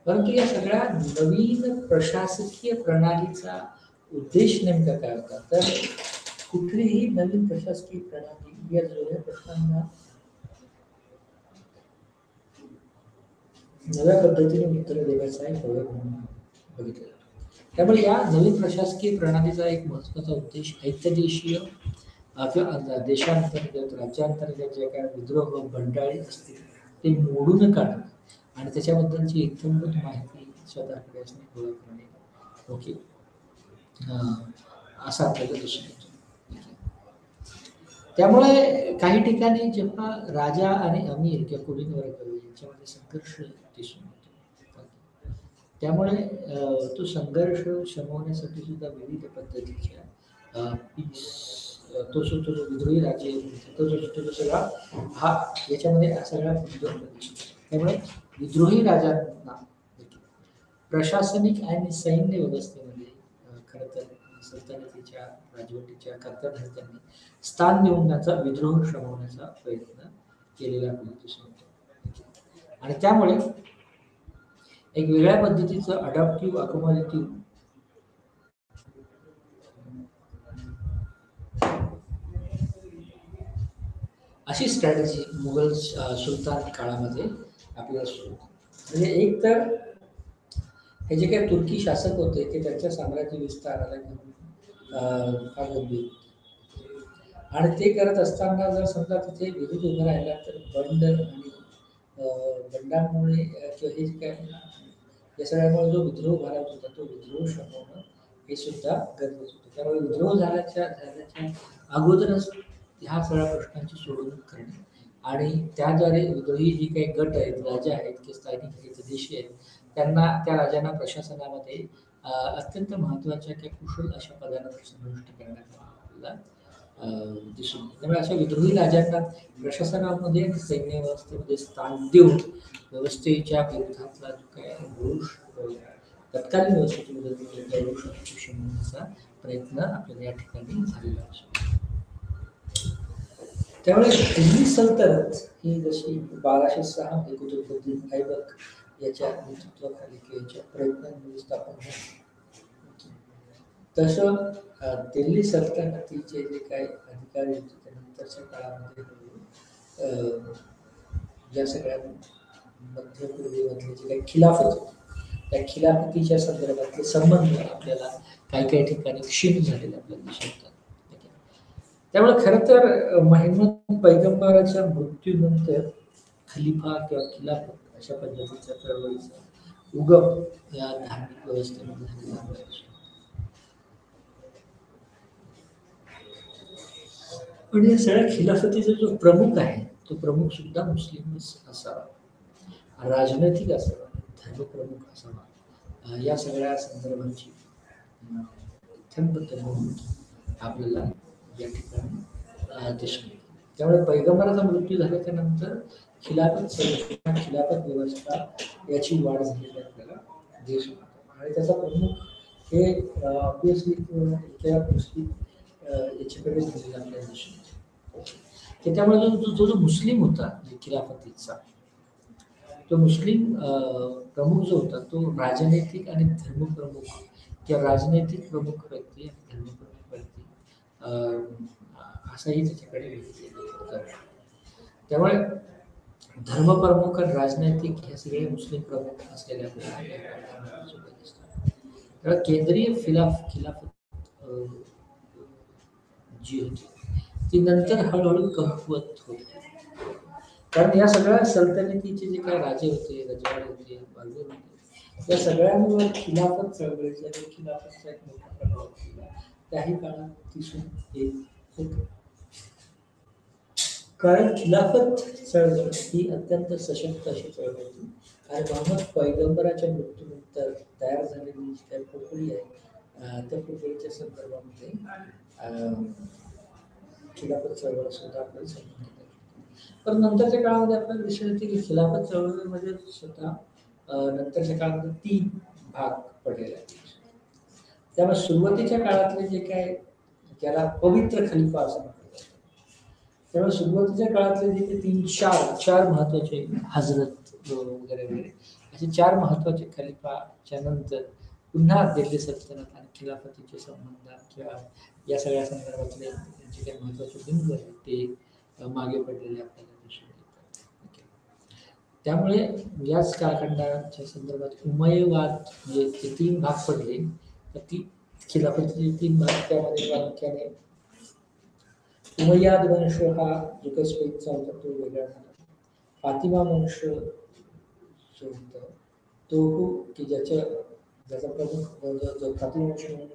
परंतु या सगळ्या नवीन प्रशासकीय प्रणालीचा उद्देश नेमका काय होता तर कुठलीही नवीन प्रशासकीय प्रणाली या जुन्या प्रश्नांना नव्या पद्धतीने उत्तर देण्याचा एक प्रयोग म्हणून बघितला जातो. त्यामुळे या नवीन प्रशासकीय प्रणालीचा एक महत्त्वाचा उद्देश ऐक्यदेशीय किंवा देशांतर्गत राज्यांतर्गत जे काही विद्रोह बंडाळी असतील ते मोडून काढणं आणि त्याच्याबद्दलची इत्थंभूत माहिती स्वतःकडे असणे गोळा करणे ओके असं आपल्याला दिसून येतो. त्यामुळे काही ठिकाणी जेव्हा राजा आणि अमीर किंवा कुलीन वर्ग यांच्यामध्ये संघर्ष दिसून येतो त्यामुळे तो संघर्ष शमवण्यासाठी सुद्धा विविध पद्धतीच्या तो जो विद्रोही राज्य तो सगळा हा याच्यामध्ये सगळा त्यामुळे विद्रोही राजांना प्रशासनिक आणि सैन्य व्यवस्थेमध्ये खरं तर सल्तनतीच्या राजवटीच्या कर्तव्याने स्थान देऊन त्याचा विद्रोह शमवण्याचा प्रयत्न केलेला आपल्याला दिसून येतो. आणि त्यामुळे एक वेगळ्या पद्धतीचं अडॅप्टिव्ह अकोमोडेटिव्ह अशी स्ट्रॅटेजी मुघल सुलतान काळामध्ये आपल्याला सुरू म्हणजे एक तर हे जे काही तुर्की शासक होते ते त्यांच्या साम्राज्य विस्ताराला घेऊन फार गंभीर आणि ते करत असताना जर समजा तिथे विरोध उभा राहिला तर बंड आणि बंडांमुळे किंवा हे जे काय या सगळ्यामुळे जो विद्रोह भारत होता तो विद्रोह शमवणं हे सुद्धा गरजेचं होतं. त्यामुळे विद्रोह झाल्याच्या अगोदरच ह्या सगळ्या प्रश्नांची सोडवणूक करणे आणि त्याद्वारे विद्रोही जी काही गट आहेत राजा आहेत किंवा स्थानिक आहेत देशी आहेत त्यांना त्या राजांना प्रशासनामध्ये अत्यंत महत्त्वाच्या किंवा कुशल अशा पदांवर समाविष्ट करण्यात आपल्याला दिसून त्यामुळे अशा विद्रोही राजांना प्रशासनामध्ये आणि सैन्य व्यवस्थेमध्ये स्थान देऊन व्यवस्थेच्या विरोधातला जो काय रोष तत्कालीन व्यवस्थेची विरोधातला रोष शमवण्याचा प्रयत्न आपल्याला या ठिकाणी झालेला असतो. त्यामुळे दिल्ली सल्तनत ही जशी 1206 हे कुतुबुद्दीन ऐबक याच्या नेतृत्वाखाली किंवा याच्या प्रयत्नांनी स्थापन झाली तसं दिल्ली सल्तनतीचे जे काही अधिकारी होते त्यानंतरच्या काळामध्ये या सगळ्या मध्यपूर्वेमधले जे काही खिलाफत होते त्या खिलाफतीच्या संदर्भातले संबंध आपल्याला काही ठिकाणी क्षीण झालेले आपल्याला दिसून येतात. त्यामुळे खरं तर मोहम्मद पैगंबराच्या मृत्यूनंतर खलिफा किंवा खिलाफत अशा पद्धतीच्या चळवळीचा उगम या धार्मिक व्यवस्थेमध्ये झालेला आपल्याला दिसून पण या सगळ्या खिलाफतीचा जो प्रमुख आहे तो प्रमुख सुद्धा मुस्लिमच असावा, राजनैतिक असावा, धर्मप्रमुख असावा या सगळ्या संदर्भांची आपल्याला या ठिकाणी दिसून येते. त्यामुळे पैगंबराचा मृत्यू झाल्याच्या नंतर खिलाफत संरचना खिलाफत व्यवस्था याची वाढ झालेली आपल्याला दिसून येते आणि त्याचा प्रमुख हे ऑब्विसली मुस्लिम याच्याकडे झालेला आपल्याला दिसून येतो की त्यामुळे जो मुस्लिम होता खिलाफतीचा तो मुस्लिम प्रमुख जो होता तो राजनैतिक आणि धर्मप्रमुख किंवा राजनैतिक प्रमुख व्यक्ती आणि धर्मप्रमुख व्यक्ती असाही त्याच्याकडे बघितलेला होता. त्यामुळे धर्मप्रमुख आणि राजनैतिक हे सगळे मुस्लिम प्रमुख असलेल्या तर केंद्रीय खिलाफत जी होती ती नंतर हळूहळू कमकुवत होती कारण या सगळ्या सल्तनतीचे जे काही राजे होते, रजवाडे होते, बालबन होते, या सगळ्यांवर खिलाफत चळवळीचा खिलाफतचा एक मोठा प्रभाव होता. त्याही काळात दिसून येत होतं. कारण खिलाफत चळवळ ही अत्यंत सशक्त अशी चळवळ होती. आणि मोहम्मद पैगंबराच्या मृत्यूनंतर तयार झालेली जी काही पोकळी आहे, त्या पोकळीच्या संदर्भामध्ये खिलाफत चळवळ सुद्धा आपल्याला संबंधित आहे. पण नंतरच्या काळामध्ये आपल्याला दिसून येते की खिलाफत चळवळीमध्ये सुद्धा नंतरच्या काळामध्ये 3 भाग पडलेले आहेत. त्यामुळे सुरुवातीच्या काळातले जे काय ज्याला पवित्र खलिफा असं म्हटलं जातं, त्यामुळे सुरुवातीच्या काळातले जे ते 4 महत्वाचे हजरत वगैरे वगैरे असे 4 महत्वाचे खलिफाच्या नंतर पुन्हा दिल्ली सल्तनत आणि खिलाफतीचे संबंध किंवा या सगळ्या संदर्भातले जे काही महत्वाचे बिंदू आहेत ते मागे पडलेले आपल्याला दिसून येतात. ओके. त्यामुळे याच कालखंडाच्या संदर्भात उमय्यवाद म्हणजे ते 3 भाग पडले, तर ती खिलाफतीचे 3 भाग त्यामध्ये प्रामुख्याने उमय्याद वंश हा जो काही स्पेनचा होता तो वेगळा झाला. फातिमा वंश जो होता तो की ज्याचा प्रमुख जो फातिमा वंश म्हणून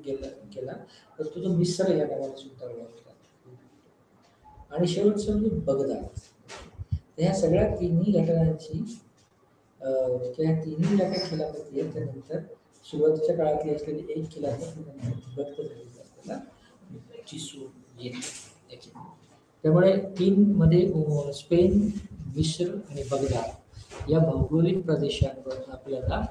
केला तर तो मिस्र या नावाने सुद्धा ओळखला. आणि शेवटचं म्हणजे बगदाद. ह्या सगळ्या तिन्ही घटनांची किंवा तिन्ही ज्या काही खिलाफती आहेत त्यानंतर सुरुवातीच्या काळातली असलेली एक खिलाफत विभक्त झालेली आपल्याला दिसून येते. त्यामुळे 3 मध्ये स्पेन, मिस्र आणि बगदाद या भौगोलिक प्रदेशांवर आपल्याला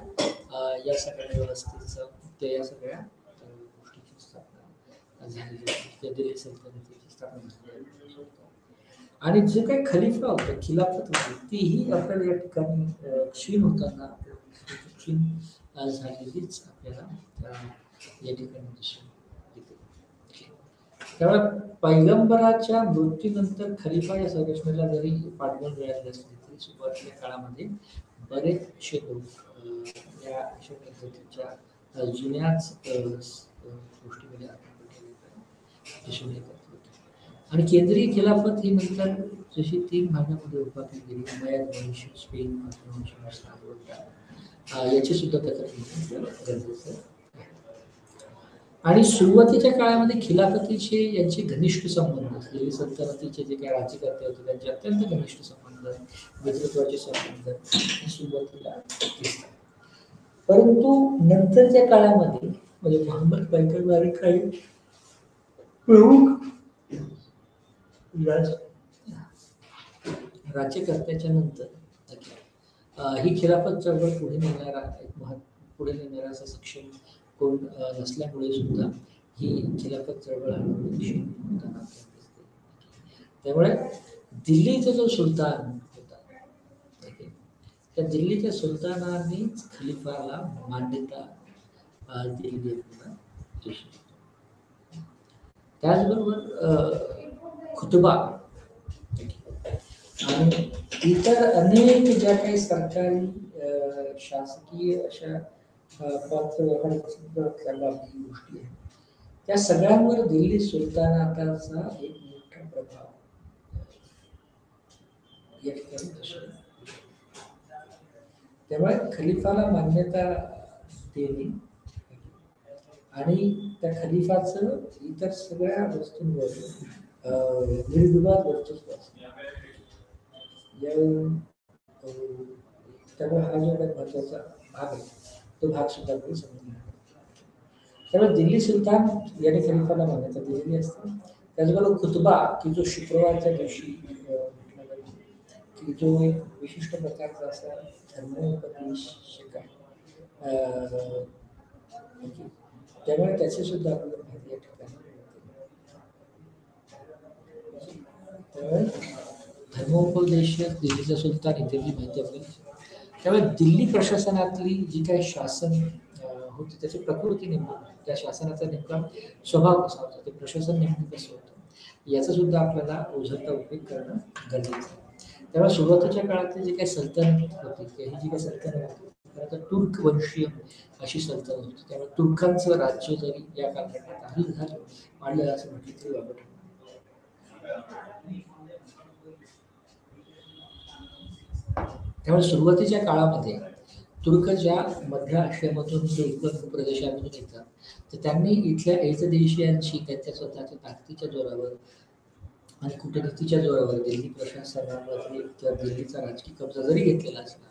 या सगळ्या व्यवस्थेचं या सगळ्या गोष्टीची स्थापना झालेली आहे. दिल्ली सल्तनतीची स्थापना झालेली. आणि जे काही खलिफा होता, खिलाफत होती, तीही आपल्याला या ठिकाणी क्षीण होताना क्षीण झालेलीच आपल्याला या ठिकाणी दिसून येते. त्यामुळे पैगंबराच्या मृत्यूनंतर खलिफा या संरचनेला जरी पाठबळ मिळाली असली तरी सुरुवातीच्या काळामध्ये बरेचसे लोक या अशा पद्धतीच्या जुन्याच गोष्टीमध्ये दिसून येतात. आणि केंद्रीय खिलाफत ही नंतर जशी 3 भागामध्ये विभागली गेली, उमय्यद वंश, स्पेन, वंश, याची सुद्धा दखल घेणं गरजेचं आहे. आणि सुरुवातीच्या काळामध्ये खिलाफतीचे यांचे घनिष्ठ संबंध, दिल्ली सल्तनतीचे जे काही राज्यकर्ते होते त्यांचे अत्यंत घनिष्ठ संबंध, नेतृत्वाचे संबंध सुरुवातीला दिसतात. परंतु नंतरच्या काळामध्ये म्हणजे मोहम्मद पैगंबर काही प्रमुख राज्यकर्त्याच्या नंतर ही खिलाफत चळवळ पुढे नेणारा असा सक्षम कोण नसल्यामुळे सुद्धा ही खिलाफत चळवळ होताना दिसते. त्यामुळे दिल्लीचा जो सुलतान होता, त्या दिल्लीच्या सुलतानानेच खलिफाला मान्यता दिलेली आहे. त्याचबरोबर खुतबा आणि इतर अनेक ज्या काही सरकारी शासकीय अशा पात्रव्यवहाराच्या बाबतीत गोष्टी आहेत, त्या सगळ्यांवर दिल्ली सुलतानाचा एक मोठा प्रभाव या ठिकाणी दिसून. त्यामुळे खलिफाला मान्यता देणे आणि त्या खलिफाचं इतर सगळ्या वस्तूंवर निर्विवाद वर्चस्व असतं. त्यामुळे हा जो काही महत्वाचा भाग आहे तो भाग सुद्धा आपण समजून घ्यावा. त्यामुळे दिल्ली सुलतान याने खलिफाला मान्यता दिलेली असते. त्याचबरोबर खुतबा की जो शुक्रवारच्या दिवशी की जो एक विशिष्ट प्रकारचा असा धर्मोपदेश आहे, त्यामुळे त्याची सुद्धा आपल्याला माहिती या ठिकाणी. त्यामुळे धर्मोपदेशक दिल्लीचा सुलतान इत्यादी माहिती आपल्याला. त्यामुळे दिल्ली प्रशासनातली जी काही शासन होती त्याची प्रकृती नेमकी, त्या शासनाचा नेमका स्वभाव कसा होता, ते प्रशासन नेमकं कसं होतं याचा सुद्धा आपल्याला ओझरता उपयोग करणं गरजेचं आहे. त्यामुळे सुरुवातीच्या काळातली जी काही सल्तनत होती ही जी काही सल्तनत होती तर तुर्क वंशीय अशी सल्तनत होती. त्यामुळे तुर्कांचं राज्य जरी या कालखंडात वाढलं असं म्हटलं तरी वापरत. त्यामुळे सुरुवातीच्या काळामध्ये तुर्क ज्या मध्य आशियामधून जे उत्तर भूप्रदेशामधून येतात, तर त्यांनी इथल्या एजदेशीयांशी त्यांच्या स्वतःच्या ताकदीच्या जोरावर आणि कूटनीतीच्या जोरावर दिल्ली प्रशासनामध्ये किंवा दिल्लीचा राजकीय कब्जा जरी घेतलेला असला,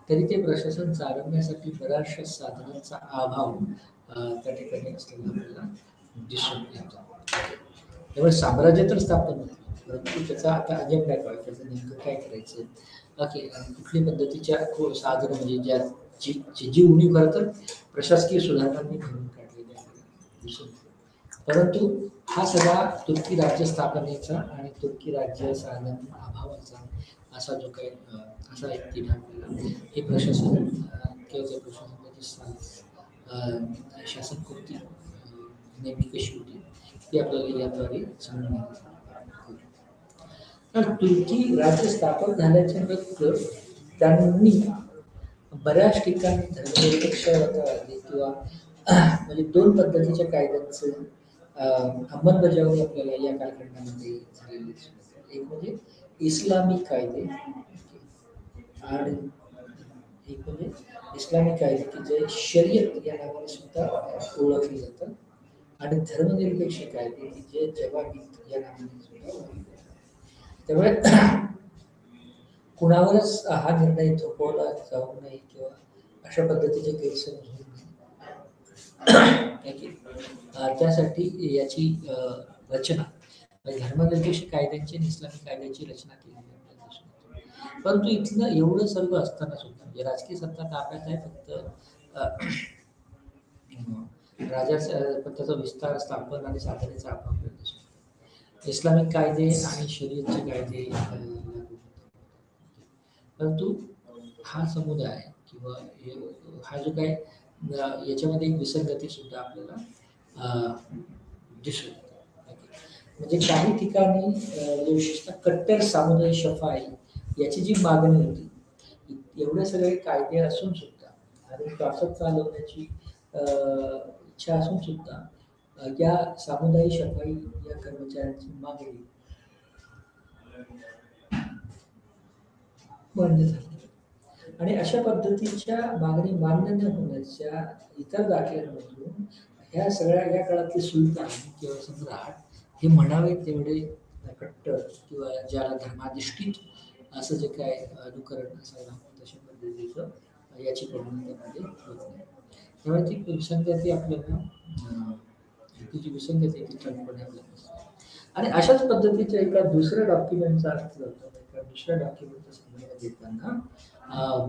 तरी ते प्रशासन चालवण्यासाठी बऱ्याचशा साधनांचा अभाव त्या ठिकाणी असलेला आपल्याला दिसून येतो. त्यामुळे साम्राज्य तर स्थापन होतं, परंतु त्याचा आता अजेंडा काय, त्याचं नेमकं काय करायचं, ओके, आणि कुठल्या पद्धतीच्या साधनं म्हणजे ज्या जी उणीव खरं तर प्रशासकीय सुधारणांनी भरून काढलेली आपल्याला दिसून येते. परंतु हा सगळा तुर्की राज्य स्थापनेचा आणि तुर्की राज्य साधन अभावाचा असा जो काही असा एक तिढा आपल्याला हे प्रशासन किंवा त्या प्रशासनाची शासन कृती नेमकी कशी होती ती आपल्याला याद्वारे समजून घ्यायची. तर तुर्की राज्य स्थापन झाल्याच्या नंतर त्यांनी बऱ्याच ठिकाणी धर्मनिरपेक्षवादी किंवा म्हणजे दोन पद्धतीच्या कायद्यांचं अंमलबजावणी आपल्याला या कालखंडामध्ये झालेली दिसून येते. एक म्हणजे इस्लामिक कायदे आणि एक म्हणजे इस्लामिक कायदे की जे शर्यत या नावाने सुद्धा ओळखले जातात, आणि धर्मनिरपेक्ष कायदे की जे जवाबीत या नावाने सुद्धा ओळखले जातात. त्यामुळे कुणावरच हा निर्णय थोपवला जाऊ नये किंवा अशा पद्धतीचे गैरसमज होऊ नये, त्यासाठी याची रचना धर्मनिरपेक्ष कायद्यांची आणि इस्लामिक कायद्याची रचना केली आपल्याला दिसून येते. परंतु इथलं एवढं सर्व असताना सुद्धा म्हणजे राजकीय सत्ता ताब्यात आहे, फक्त राजाचा त्याचा विस्तार, स्थापन आणि साधनेचा अभाव दिसून येतो. इस्लामिक कायदे आणि शरीयतचे कायदे लागू होतात. परंतु हा समुदाय किंवा हा जो काय याच्यामध्ये एक विसंगती सुद्धा आपल्याला दिसून येते. म्हणजे काही ठिकाणी विशेषतः कट्टर सामुदायिक शफाई याची जी मागणी होती, एवढे सगळे कायदे असून सुद्धा आणि प्रासत चालवण्याची इच्छा असून सुद्धा या सामुदायिक शफाई या कर्मचाऱ्यांची मागणी मान्य झाली. आणि अशा पद्धतीच्या मागणी मान्य न होण्याच्या इतर दाखल्यांमधून ह्या सगळ्या या काळातले सुलतान किंवा सम्राट हे म्हणावे तेवढे कट्टर किंवा ज्याला धर्माधिष्ठित असं जे काय अनुकरण असायला हवं तशा पद्धतीचं याची परिणाम त्यामध्ये होत नाही. त्यामुळे ती विसंगती आपल्याला ती जी विसंगती ती ठामपणे आपल्याला दिसते. आणि अशाच पद्धतीच्या एका दुसऱ्या डॉक्युमेंटचा अर्थ जातो, एका दुसऱ्या डॉक्युमेंटचा संदर्भ देताना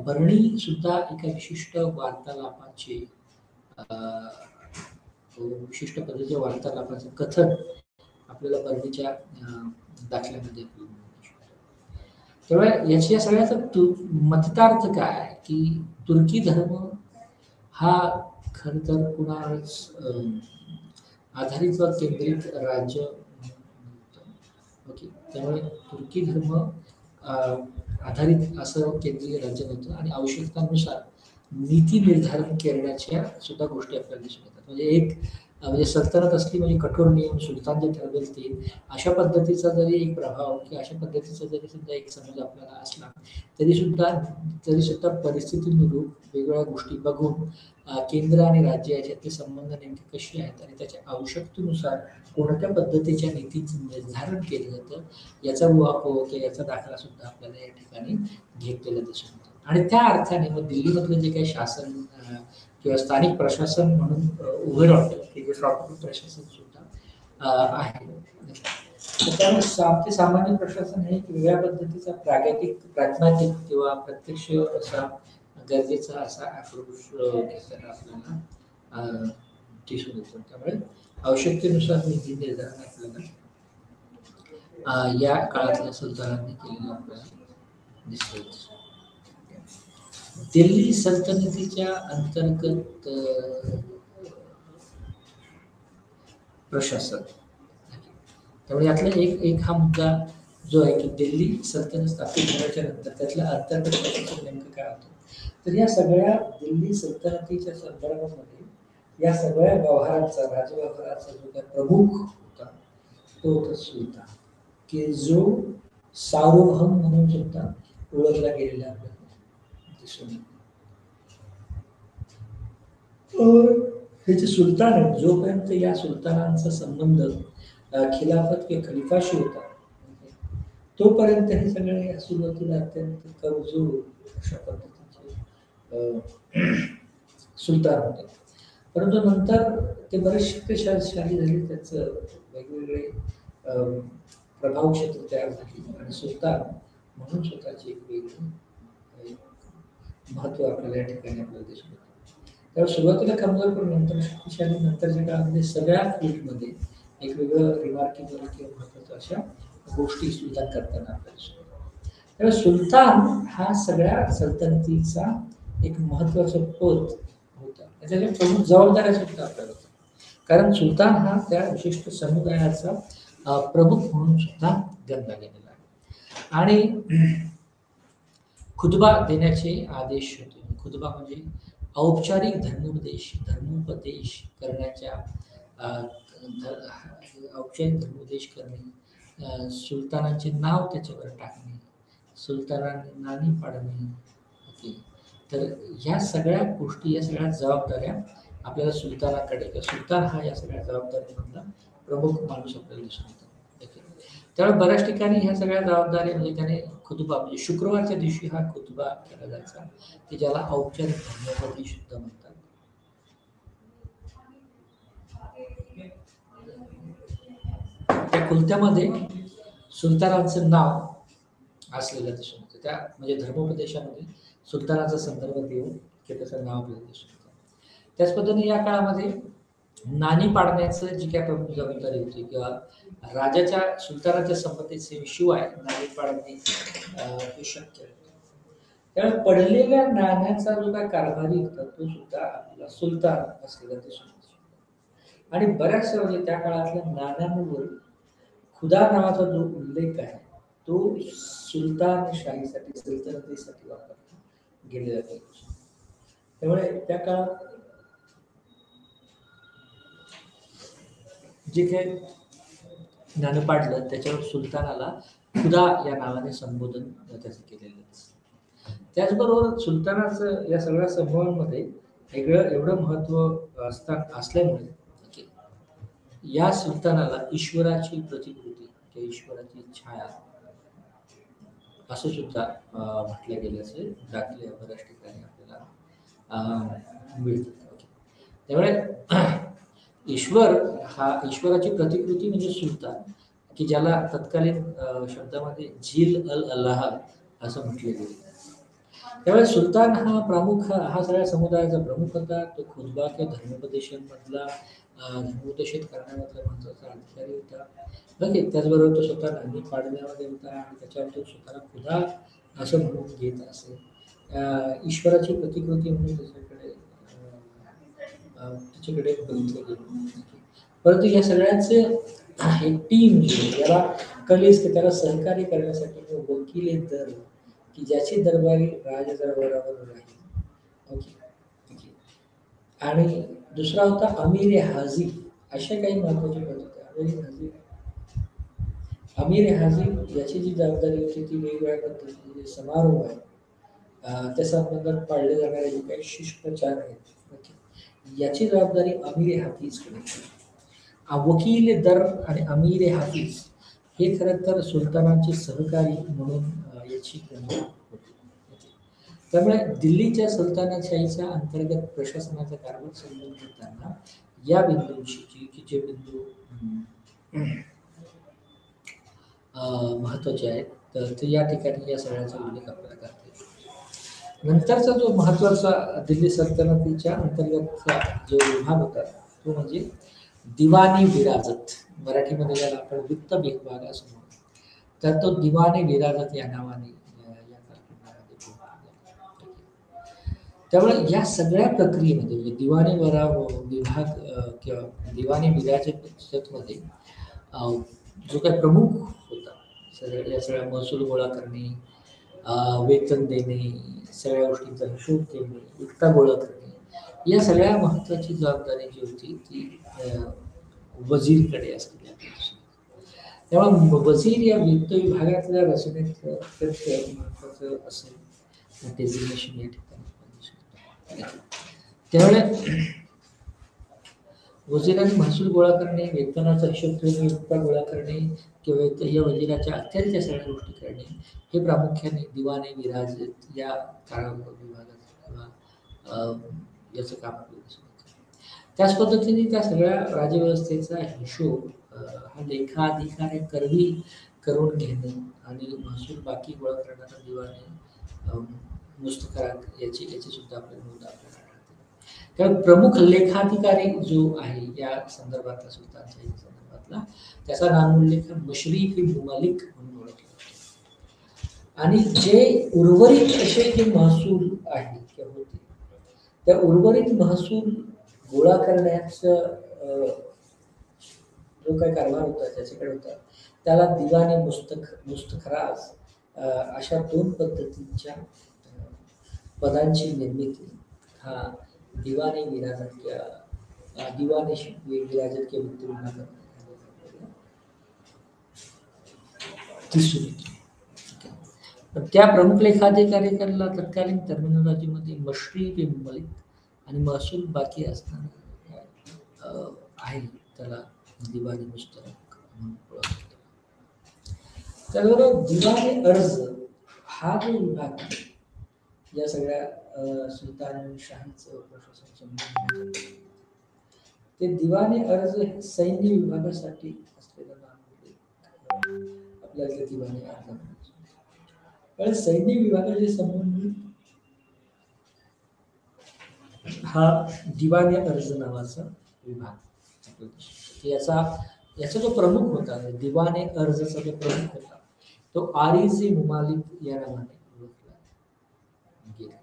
बर्णी सुद्धा एका विशिष्ट वार्तालापाचे विशिष्ट पद्धतीच्या वार्तालापाचं कथन आपल्याला बर्णीच्या दाखल्यामध्ये त्यामुळे याच्या सगळ्याचा मतितार्थ काय आहे की तुर्की धर्म हा खर तर कुणावरच आधारित व केंद्रित राज्य. ओके, त्यामुळे तुर्की धर्म आधारित असं केंद्रीय राज्य नव्हतं आणि आवश्यकतानुसार नीती निर्धारण करण्याच्या सुद्धा गोष्टी आपल्याला दिसून येतात. म्हणजे एक म्हणजे सल्तनत असली म्हणजे कठोर नियम सुलतान जे ठरवेल ते अशा पद्धतीचा जरी एक प्रभाव किंवा अशा पद्धतीचा जरी सुद्धा एक समज आपल्याला असला तरी सुद्धा परिस्थितीनुरूप वेगवेगळ्या गोष्टी बघून केंद्र आणि राज्य याच्यातले संबंध नेमके कसे आहेत आणि त्याच्या आवश्यकतेनुसार कोणत्या पद्धतीच्या नीतीचं निर्धारण केलं जातं याचा उहापोह किंवा याचा दाखला सुद्धा आपल्याला या ठिकाणी घेतलेला दिसून येतो. आणि त्या अर्थाने मग दिल्लीमधलं जे काही शासन किंवा स्थानिक प्रशासन म्हणून उभं राहतं की जे प्राथमिक प्रशासन सुद्धा आहे, त्यामुळे सामान्य प्रशासन हे एक वेगळ्या पद्धतीचा प्राज्ञातिक किंवा प्रत्यक्ष असा गरजेचा असा अप्रोच घेताना आपल्याला दिसून येतो. त्यामुळे आवश्यकतेनुसार नीती निर्धारण आपल्याला या काळातल्या सुलतानांनी केलेलं आपल्याला दिसतं. दिल्ली सल्तनतीच्या अंतर्गत प्रशासन, त्यामुळे यातला एक हा मुद्दा जो आहे की दिल्ली सल्तनत स्थापित झाल्याच्या नंतर त्यातल्या अंतर्गत प्रशासन नेमकं काय होतं. तर या सगळ्या दिल्ली सल्तनतीच्या संदर्भामध्ये या सगळ्या व्यवहारांचा राजव्यवहाराचा जो काही प्रमुख होता तो होता सुलतान, की जो सार्वभौम म्हणून सुद्धा ओळखला गेलेला आपल्याला दिसून येते. हे जे सुलतान आहेत, जोपर्यंत या सुलतानांचा संबंध खिलाफत किंवा खलिफाशी होता, तोपर्यंत हे सगळे सुरुवातीला अत्यंत कमजोर अशा पद्धतीचे सुलतान होते. परंतु नंतर ते बरेच शक्तिशाली झाले, त्याचं वेगवेगळे प्रभाव क्षेत्र तयार झाले आणि सुलतान म्हणून स्वतःची एक वेगळी महत्व आपल्याला या ठिकाणी आपल्याला दिसून येतं. त्यामुळे सुरुवातीला कमजोर पण नंतर शक्तिशाली, नंतरच्या काळामध्ये सगळ्या फील्डमध्ये एक वेगळं रिमार्केबल किंवा महत्वाचं अशा गोष्टी सुलतान करताना आपल्याला दिसून येतात. त्यामुळे सुलतान हा सगळ्या सल्तनतीचा एक महत्वाचं पद होता. त्याच्या प्रमुख जबाबदाऱ्या सुद्धा आपल्याला होत्या, कारण सुलतान हा त्या विशिष्ट समुदायाचा प्रमुख म्हणून सुद्धा गणला गेलेला आहे. आणि खुतबा देण्याचे आदेश होते. खुतबा म्हणजे औपचारिक धर्मोपदेश करण्याच्या औपचारिक धर्मोपदेश करणे, सुलतानाचे नाव त्याच्यावर टाकणे, सुलतानांनी नाणी पाडणे. ओके, तर ह्या सगळ्या गोष्टी, या सगळ्या जबाबदाऱ्या आपल्याला सुलतानाकडे, किंवा सुलतान हा या सगळ्या जबाबदाऱ्यांमधला प्रमुख माणूस आपल्याला दिसून येतो. त्यामुळे बऱ्याच ठिकाणी ह्या सगळ्या जबाबदाऱ्या म्हणजे त्याने खुतबा, म्हणजे शुक्रवारच्या दिवशी हा खुतबा केला जायचा, की ज्याला औपचारिक धर्मोपदेश सुद्धा म्हणतात. त्या खुलत्यामध्ये सुलतानाचं नाव असलेलं दिसून येतं. त्या म्हणजे धर्मोपदेशामध्ये सुलतानाचा संदर्भ देऊन की त्याचं नाव आपल्याला दिसून येतं. त्याच पद्धतीने या काळामध्ये नाणी पाडण्याचं जी काय प्रमुख जबाबदारी होती, किंवा राजाच्या सुलतानाच्या संमतीशिवाय नाणी पाडणे हे शक्य होतं. त्यामुळे पडलेल्या नाण्याचा जो काय कारभारी होता तो सुद्धा आपला सुलतान असलेला दिसून येतो. आणि बऱ्याचशा म्हणजे त्या काळातल्या नाण्यांवर खुदा नावाचा जो उल्लेख आहे तो सुलतानशाहीसाठी, सल्तनतीसाठी वापरला गेलेला आहे. त्यामुळे त्या काळात जे काही नाणं पाडलं त्याच्यावर सुलतानाला खुदा या नावाने संबोधन त्याचं केलेलं असतं. त्याचबरोबर सुलतानाचं या सगळ्या समूहांमध्ये एवढं महत्व असल्यामुळे या सुलतानाला ईश्वराची प्रतिकृती किंवा ईश्वराची छाया असं सुद्धा म्हटलं गेलं, असे दाखले बऱ्याच ठिकाणी आपल्याला मिळतात. त्यामुळे ईश्वराची प्रतिकृती म्हणजे सुलतान, की ज्याला तत्कालीन शब्दामध्ये झील अल अल्लाह असं म्हटले गेले. त्यामुळे सुलतान हा सगळ्या समुदायाचा प्रमुख होता. तो खुतबा किंवा धर्मोपदेशांमधला धर्मोपदेशित करण्यामधला महत्वाचा अधिकारी होता. ओके, त्याचबरोबर तो स्वतः नाणी पाडण्यामध्ये होता आणि त्याच्यावर तो स्वतःला खुदा असं म्हणून घेत असे. ईश्वराची प्रतिकृती म्हणून त्याच्याकडे बघितलं गेलं. परंतु या सगळ्यांचे एक टीम याला कलेस, की त्याला सहकार्य करण्यासाठी वकील दर, की ज्याची दरबारी राजदरबारावर राहील. ओके, आणि दुसरा होता अमीर हाजी. अशा काही महत्वाचे पद होते. अमीर हाजी याची जी जबाबदारी होती ती वेगवेगळ्या पद्धतीचे समारोह आहे, त्या संबंधात पाळले जाणारे जे काही शिष्टाचार आहेत, याची जबाबदारी अमीर हाफिजकडे. वकील दर आणि अमीर हाफिज हे खरं तर सुलतानांचे सहकारी म्हणून याची होती. त्यामुळे दिल्लीच्या सुलतानशाहीच्या अंतर्गत प्रशासनाचा कारभार समजून घेताना या बिंदूंशी, की जे बिंदू महत्वाचे आहेत, तर या ठिकाणी या सगळ्याचा उल्लेख आपल्याला करता येतो. नंतरचा जो महत्वाचा दिल्ली सल्तनतीच्या अंतर्गतचा जो विभाग होता तो म्हणजे दिवाणी विराजत. मराठीमध्ये ज्याला आपण वित्त विभाग असं म्हणतो, तर तो दिवाणी विराजत या नावाने त्यामुळे या सगळ्या प्रक्रियेमध्ये म्हणजे दिवाणी विभाग किंवा दिवाणी विराजतमध्ये जो काही प्रमुख होता, या सगळ्या महसूल गोळा करणे, वेतन देणे, सगळ्या गोष्टींचा हिशोब देणे, वित्ता गोळा करणे, या सगळ्या महत्वाची जबाबदारी जी होती ती वजीरकडे असलेली आपल्याला. त्यामुळे वजीर या वित्त विभागातल्या रचनेत अत्यंत महत्वाचं असेल. डेझिग्नेशन या ठिकाणी आपण दिसू शकतो. त्यामुळे वजिराने महसूल गोळा करणे, वेतनाचा हिशोब ठेवणे, उपकार गोळा करणे किंवा या वजिराच्या अखत्यारीच्या सगळ्या गोष्टी करणे हे प्रामुख्याने दिवाने विराजित या विभागात किंवा याचं काम आपल्याला दिसून येतं. त्याच पद्धतीने त्या सगळ्या राजव्यवस्थेचा हिशोब हा लेखाधिकारे करवी करून घेणे आणि महसूल बाकी गोळा करणारा दिवाने मुस्तकरात याची सुद्धा आपल्याला नोंद आपल्याला आढळते. कारण प्रमुख लेखाधिकारी जो आहे या संदर्भातला सुलतानशाही संदर्भातला त्याचा नामोल्लेख मशरीफ मुमालिक म्हणून ओळखला जातो. आणि जे उर्वरित असे जे महसूल आहे किंवा होते त्या उर्वरित महसूल गोळा करण्याचं जो काही कारभार होता त्याच्याकडे होता त्याला दिवाने मुस्तखराज अशा 2 पद्धतींच्या पदांची निर्मिती हा दिवाने विराजत किंवा दिवाने विराजत किंवा विराजत दिसून येतो. त्या प्रमुख लेखाधिकाऱ्याला तत्कालीन टर्मिनॉलॉजीमध्ये मशरीफ मुमलिक आणि महसूल बाकी असणारा आहे त्याला दिवाने मुस्तरक म्हणून ओळखलं. त्याबरोबर दिवाने अर्ज हा जो विभाग आहे या सगळ्या सुलतानशाहीचं प्रशासन संबंधित ते दिवाने अर्ज हे सैन्य विभागासाठी असलेलं नाव आपल्याला दिवाने अर्ज म्हणायचं. कारण सैन्य विभागाचे संबंधित हा दिवाने अर्ज नावाचा विभाग याचा जो प्रमुख होता दिवाने अर्जचा जो प्रमुख होता तो आरिज मुमालिक या नावाने ओळखला गेला.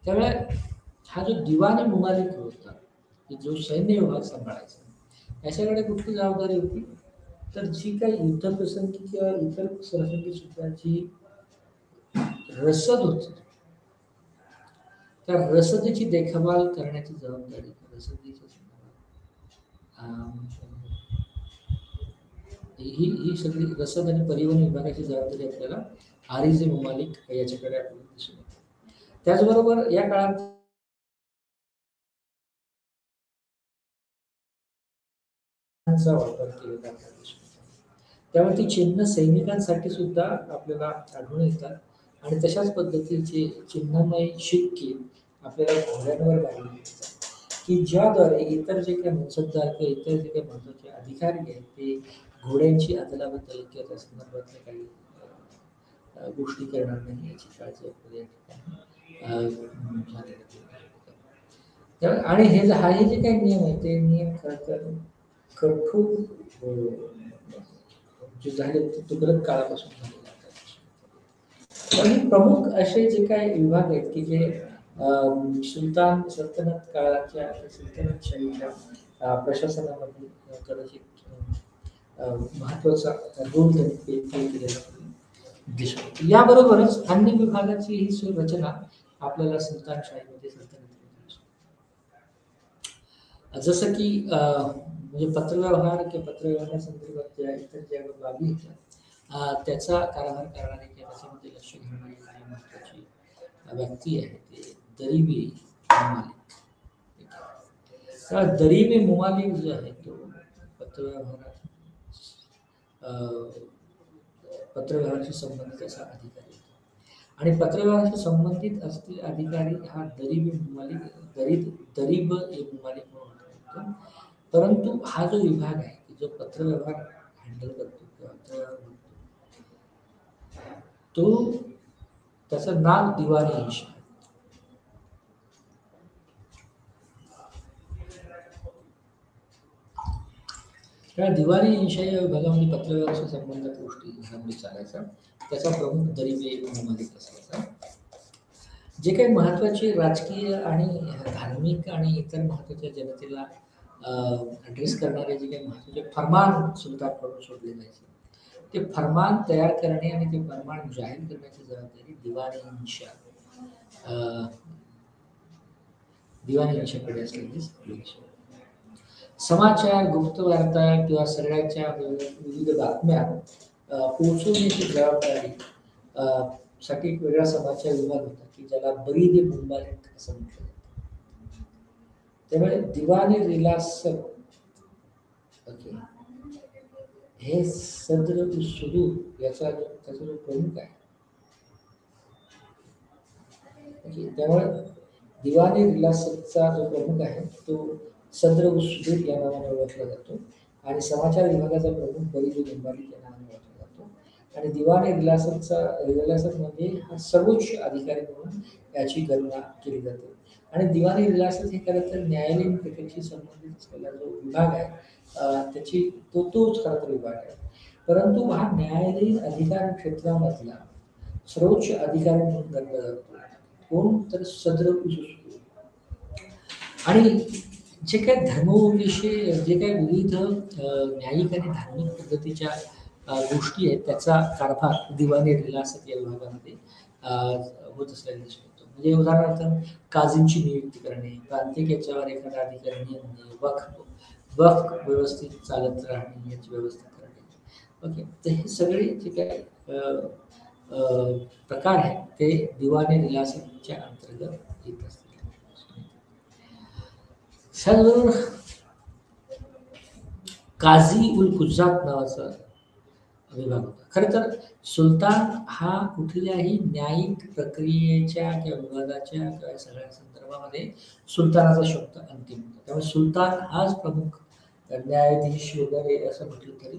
त्यामुळे हा जो दिवाने मुमालिक होता की जो सैन्य विभाग सांभाळायचा याच्याकडे कुठली जबाबदारी होती तर जी काही युद्ध प्रसंगी किंवा इतर प्रसंगी सुद्धा जी रसद होती त्या रसदीची देखभाल करण्याची जबाबदारी रसदीच्या ही सगळी रसद आणि परिवहन विभागाची जबाबदारी आपल्याला आरिज मुमालिक याच्याकडे आपल्याला दिसून येते. त्याचबरोबर या काळात वापर केलेला आपल्याला दिसून येतो. त्यामुळे ती चिन्ह सैनिकांसाठी सुद्धा आपल्याला आढळून येतात आणि तशाच पद्धतीचे चिन्हमय शिक्के आपल्याला घोड्यांवर लावलेले असतात की ज्याद्वारे इतर जे काही मुत्सद्दार किंवा इतर जे काही महत्वाचे अधिकारी आहेत ते घोड्यांची अदलाबदल किंवा त्या संदर्भातल्या काही गोष्टी करणार नाही याची काळजी आपल्याला या ठिकाणी आणि हे जे काही नियम आहे ते नियम खरं तर कठोर जे झाले तुगलक काळापासून झालेले आहेत. आणि प्रमुख असे जे काही विभाग आहेत की जे सुलतान सल्तनत काळाच्या सल्तनतशाहीच्या प्रशासनामध्ये कदाचित महत्वाचा रोल त्यांनी प्ले केलेला दिसतो. याबरोबरच अन्य विभागाची ही रचना आपल्याला सुलतानशाहीमध्ये जसं की म्हणजे पत्रव्यवहार किंवा पत्रव्यवहारासंदर्भात ज्या इतर ज्या बाबी होत्या त्याचा कारभार करणारे किंवा त्याच्यामध्ये लक्ष घेणारी महत्वाची व्यक्ती आहे ते दरिमी मुमालिक. त्या दरिमी मुमालिक जो आहे तो पत्रव्यवहाराशी संबंधित असा अधिकारी आणि पत्रव्यवहाराशी संबंधित असलेले अधिकारी हा दरिमी मुमालिक दरीब ए मुमालिक म्हणून ओळखला. परंतु हा जो विभाग आहे की जो पत्रव्यवहार हँडल करतो किंवा तो त्याचं नाव दिवाने इंशा. त्या दिवाणी इंशा या विभागामध्ये पत्रव्यवहाराशी संबंधित गोष्टी घडामोडी चालायचा त्याचा प्रमुख दरिबे मुमालिक असायचा. जे काही महत्वाचे राजकीय आणि धार्मिक आणि इतर महत्वाच्या जनतेला ॲड्रेस करणारे जे काही महत्वाचे फरमान सुलतानकडून सोडले जायचे ते फरमान तयार करणे आणि ते फरमान जाहीर करण्याची जबाबदारी दिवाणी इंशाकडे असलेली समाचार गुप्त वार्ता किंवा सगळ्याच्या विविध बातम्या पोहोचवण्याची जबाबदारी साठी एक वेगळा समाजचा विभाग होता की ज्याला बरीद मुंबालिक असं म्हटलं जातं. त्यामुळे दिवाने रिलासक ओके हे सद्र सुरू त्याचा जो प्रमुख आहे ओके त्यामुळे दिवाने रिलासकचा जो प्रमुख आहे तो सद्र सुधीर या नावाने ओळखला जातो आणि समाचार विभागाचा प्रमुख बरीद मुंबालिक या नावाने ओळखला जातो. आणि दिवाने रिलासक म्हणजे हा सर्वोच्च अधिकारी म्हणून याची गणना केली जाते. आणि दिवाने रिलासक हे खरं तर न्यायालयीन प्रक्रियेशी संबंधित असलेला जो विभाग आहे त्याची तोच खरं तर विभाग आहे. परंतु हा न्यायालयीन अधिकार क्षेत्रामधला सर्वोच्च अधिकारी म्हणून गणला जातो. कोण तर सद्र उजुस्कू. आणि जे काही धर्मविषयी जे काही विविध न्यायिक आणि धार्मिक पद्धतीच्या गोष्टी आहेत त्याचा कारभार दिवाने रिलासत या विभागामध्ये होत असल्याने दिसून येतो. म्हणजे उदाहरणार्थ काझींची नियुक्ती करणे, प्रांतिक याच्यावर एखादा अधिकारी नेमणे, वक्फ व्यवस्थित चालत राहणे याची व्यवस्था करणे. ओके तर हे सगळे जे काही प्रकार आहेत ते दिवाने रिलासतच्या अंतर्गत येत असतात. त्याचबरोबर काझी उल कुज्जात नावाचा विभाग होता. खरं तर सुलतान हा कुठल्याही न्यायिक प्रक्रियेच्या किंवा विवादाच्या किंवा सगळ्या संदर्भामध्ये सुलतानाचा शब्द अंतिम होता. त्यामुळे सुलतान हाच प्रमुख न्यायाधीश वगैरे असं म्हटलं तरी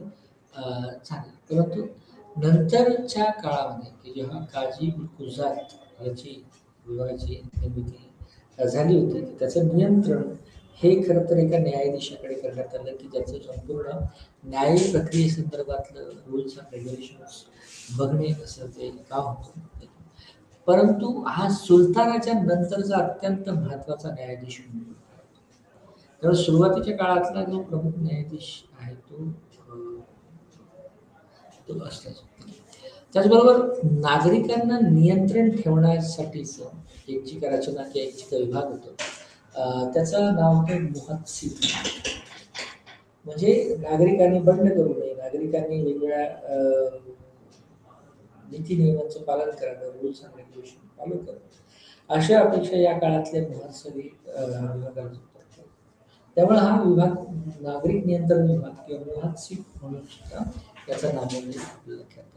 चालेल. परंतु नंतरच्या काळामध्ये की जेव्हा काझी उल कुज्जात याची विभागाची निर्मिती झाली होती त्याचं नियंत्रण हे खरं तर एका न्यायाधीशाकडे करण्यात आलं की ज्याचं संपूर्ण न्याय प्रक्रियेसंदर्भातलं रूल्स अँड रेग्युलेशन्स बघणे असं ते काम होतं. परंतु हा सुलतानाच्या नंतरचा अत्यंत महत्त्वाचा न्यायाधीश म्हणून त्यामुळे सुरुवातीच्या काळातला जो प्रमुख न्यायाधीश आहे तो असलाच. त्याचबरोबर नागरिकांना नियंत्रण ठेवण्यासाठीच एक जी काय रचना किंवा एक जी विभाग होतो त्याचं नाव होतं मुहत्सिब. म्हणजे नागरिकांनी बंड करू नये, नागरिकांनी वेगवेगळ्या नीती नियमांचं पालन करावं, रूल्स अँड रेग्युलेशन फॉलो करावं अशा अपेक्षा या काळातल्या मुहत्सिब विभागाला होत्या. त्यामुळे हा विभाग नागरिक नियंत्रण विभाग किंवा मुहत्सिब म्हणून सुद्धा याचा नामोल्लेख आपल्याला लक्षात येतो.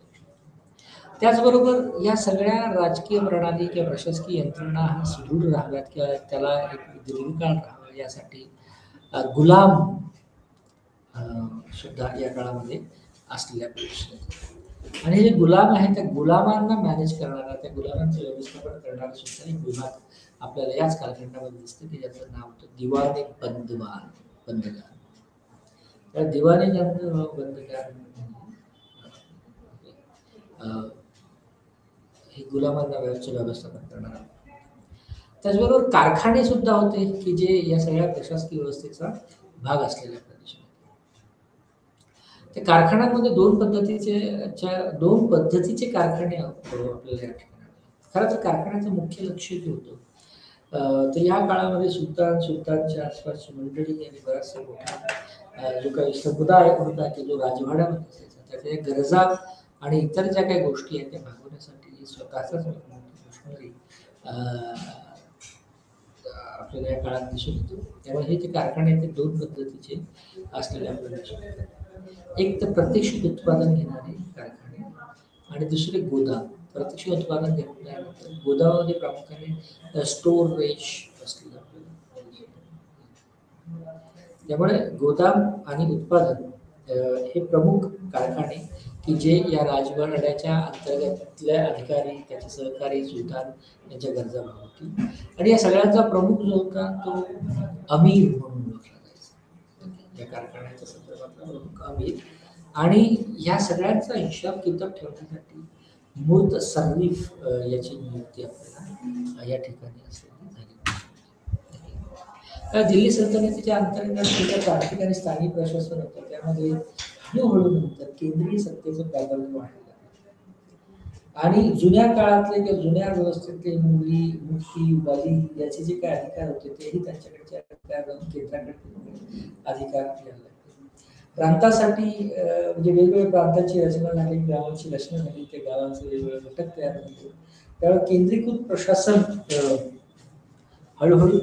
त्याचबरोबर या सगळ्या राजकीय प्रणाली किंवा प्रशासकीय यंत्रणा हा सुदृढ राहाव्यात किंवा त्याला एक दीर्घकाळ राहावा यासाठी गुलाम सुद्धा या काळामध्ये असलेल्या अपेक्षा आहेत. आणि जे गुलाम आहेत त्या गुलामांना मॅनेज करणारा त्या गुलामांचं व्यवस्थापन करणारा सुद्धा एक विभाग आपल्याला याच कालखंडामध्ये दिसतं की ज्याचं नाव होतं दिवाने बंदगान. त्या दिवाने बंदगान हे गुलामांना व्यवस्थापन करणारा. त्याचबरोबर कारखाने सुद्धा होते की जे या सगळ्या प्रशासकीय व्यवस्थेचा भाग असलेल्या प्रदेशात. त्या कारखान्यांमध्ये दोन पद्धतीचे कारखाने आपल्याला या ठिकाणी. खरं तर कारखान्याचं मुख्य लक्ष जे होतं तर या काळामध्ये सुलतानच्या आसपासची मंडळी आणि बराचसा मोठा जो काही समुदाय होता की जो राजवाड्यामध्ये असायचा त्याच्या गरजा आणि इतर ज्या काही गोष्टी आहेत त्या भागवण्यासाठी स्वतःचाच मशिनरी आपल्याला या काळात दिसून येतो. त्यामुळे हे जे कारखाने ते दोन पद्धतीचे असलेले आपल्याला दिसून येतात. एक तर प्रत्यक्ष उत्पादन घेणारे कारखाने आणि दुसरे गोदाम. प्रत्यक्ष उत्पादन घेतल्यानंतर गोदामामध्ये प्रामुख्याने स्टोरेज असलेलं आपल्याला. त्यामुळे गोदाम आणि उत्पादन हे प्रमुख कारखाने की जे या राजवाड्याच्या अंतर्गतल्या अधिकारी त्याचे सहकारी सुलतान यांच्या गरजा भागवतील. आणि या सगळ्यांचा प्रमुख जो होता तो अमीर म्हणून ओळखला जायचा. या कारखान्याच्या संदर्भातला प्रमुख अमीर. आणि या सगळ्यांचा हिशोब किताब ठेवण्यासाठी मुतसर्रिफ याची नियुक्ती आपल्याला या ठिकाणी असलेली झाली. दिल्ली सल्तनतीच्या अंतर्गत आर्थिक आणि स्थानिक प्रशासन होतं त्यामध्ये हळूहळू नंतर केंद्रीय सत्तेचं प्राबल्य वाढलं. आणि जुन्या काळातले किंवा जुन्या व्यवस्थेतले मुफ्ती वाली याचे जे काही अधिकार होते तेही त्यांच्याकडचे अधिकार केंद्राकडे अधिकार घ्यायला लागले. प्रांतासाठी म्हणजे वेगवेगळ्या प्रांतांची रचना झाली, गावांची रचना झाली, त्या गावांचे वेगवेगळे घटक तयार झाले. त्यावेळेस केंद्रीकृत प्रशासन हळूहळू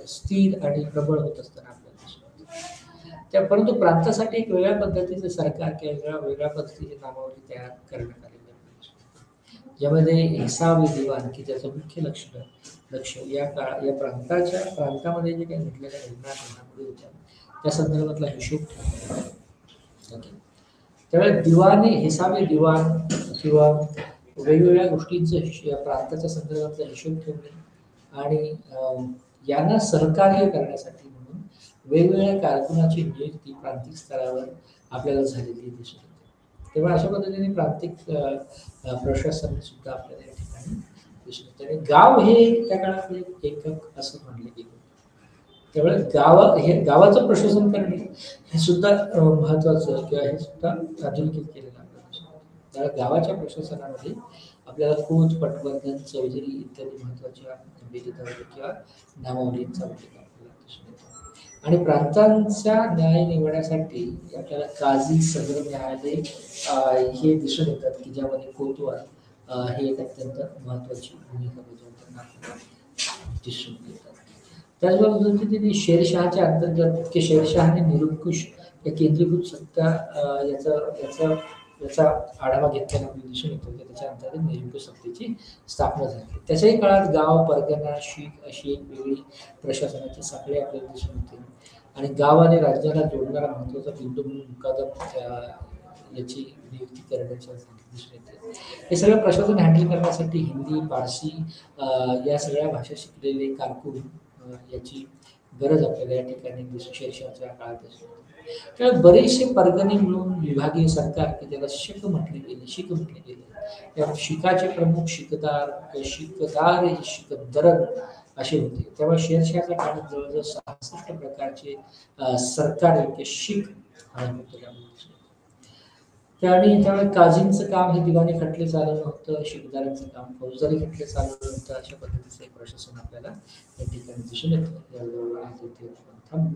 स्थिर आणि प्रबळ होत असताना आपल्याला दिसून येतं. त्या परंतु प्रांतासाठी एक वेगळ्या पद्धतीचं सरकार किंवा वेगळ्या पद्धतीची नामावली तयार करण्यात आलेली आहे, ज्यामध्ये 'हिसाब दिवाण' की त्याचं मुख्य लक्ष या प्रांतामध्ये जे काही घडलेल्या घटनावली होत्या त्या संदर्भातला हिशोब ठेवला. ओके. त्यावेळेस हिसाबी दिवाण किंवा वेगवेगळ्या गोष्टींचं या प्रांताच्या संदर्भातला हिशोब ठेवणे आणि यांना सहकार्य करण्यासाठी म्हणून वेगवेगळ्या कारकुनाची नियुक्ती प्रांतिक स्तरावर आपल्याला झालेली दिसून येते. तेव्हा अशा पद्धतीने प्रांतिक प्रशासन सुद्धा आपल्याला या ठिकाणी दिसून येते. आणि गाव हे त्या काळातले एकक असं म्हणले गेले. त्यामुळे गावाचं प्रशासन करणे हे सुद्धा महत्वाचं किंवा हे सुद्धा अधोरेखित केलेलं आपल्याला. त्यामुळे गावाच्या प्रशासनामध्ये आपल्याला खोत, पटवर्धन, चौधरी इत्यादी महत्वाच्या वेदिकावली किंवा नामावलींचा उल्लेख आपल्याला दिसून येतो. आणि प्रांतांचा न्याय निवडण्यासाठी आपल्याला काझी, सदर न्यायालय हे दिसून येतात की ज्यामध्ये कोतवाल हे एक अत्यंत महत्वाची भूमिका बजावताना आपल्याला दिसून येतात. त्याचबरोबर शेरशहाच्या अंतर्गत की शेरशहाने निरंकुश या केंद्रीभूत सत्ता याचा आढावा घेतल्याने आपल्याला दिसून येतो की त्याच्या अंतर्गत निरंकुश सत्तेची स्थापना झाली. त्याच्याही काळात गाव, परगणा, शीख अशी एक वेगळी प्रशासनाची साखळी आपल्याला दिसून येते. आणि गाव आणि राज्याला जोडणारा महत्वाचा बिंदू म्हणून मुकादम याची नियुक्ती करण्याची दिसून येते. हे सगळं प्रशासन हँडल करण्यासाठी हिंदी, फारसी या सगळ्या भाषा शिकलेले कारकून याची गरज आपल्याला या ठिकाणी शेरशहाच्या काळात दिसून येते. त्यामुळे बरेचसे परगणे मिळून विभागीय सरकार की त्याला शीख म्हटले गेले. त्या शिखाचे प्रमुख शिकदरग असे होते. तेव्हा शेरशहाच्या काळात जवळजवळ 66 प्रकारचे सरकारी शीख त्यावेळी काझींचं काम हे दिवाणी खटले चालवणं होतं, शिकदारांचं काम फौजदारी खटले चालवणं होतं. अशा पद्धतीचं एक प्रशासन आपल्याला या ठिकाणी दिसून येतं. याबरोबर आज इथे आपण थांबू.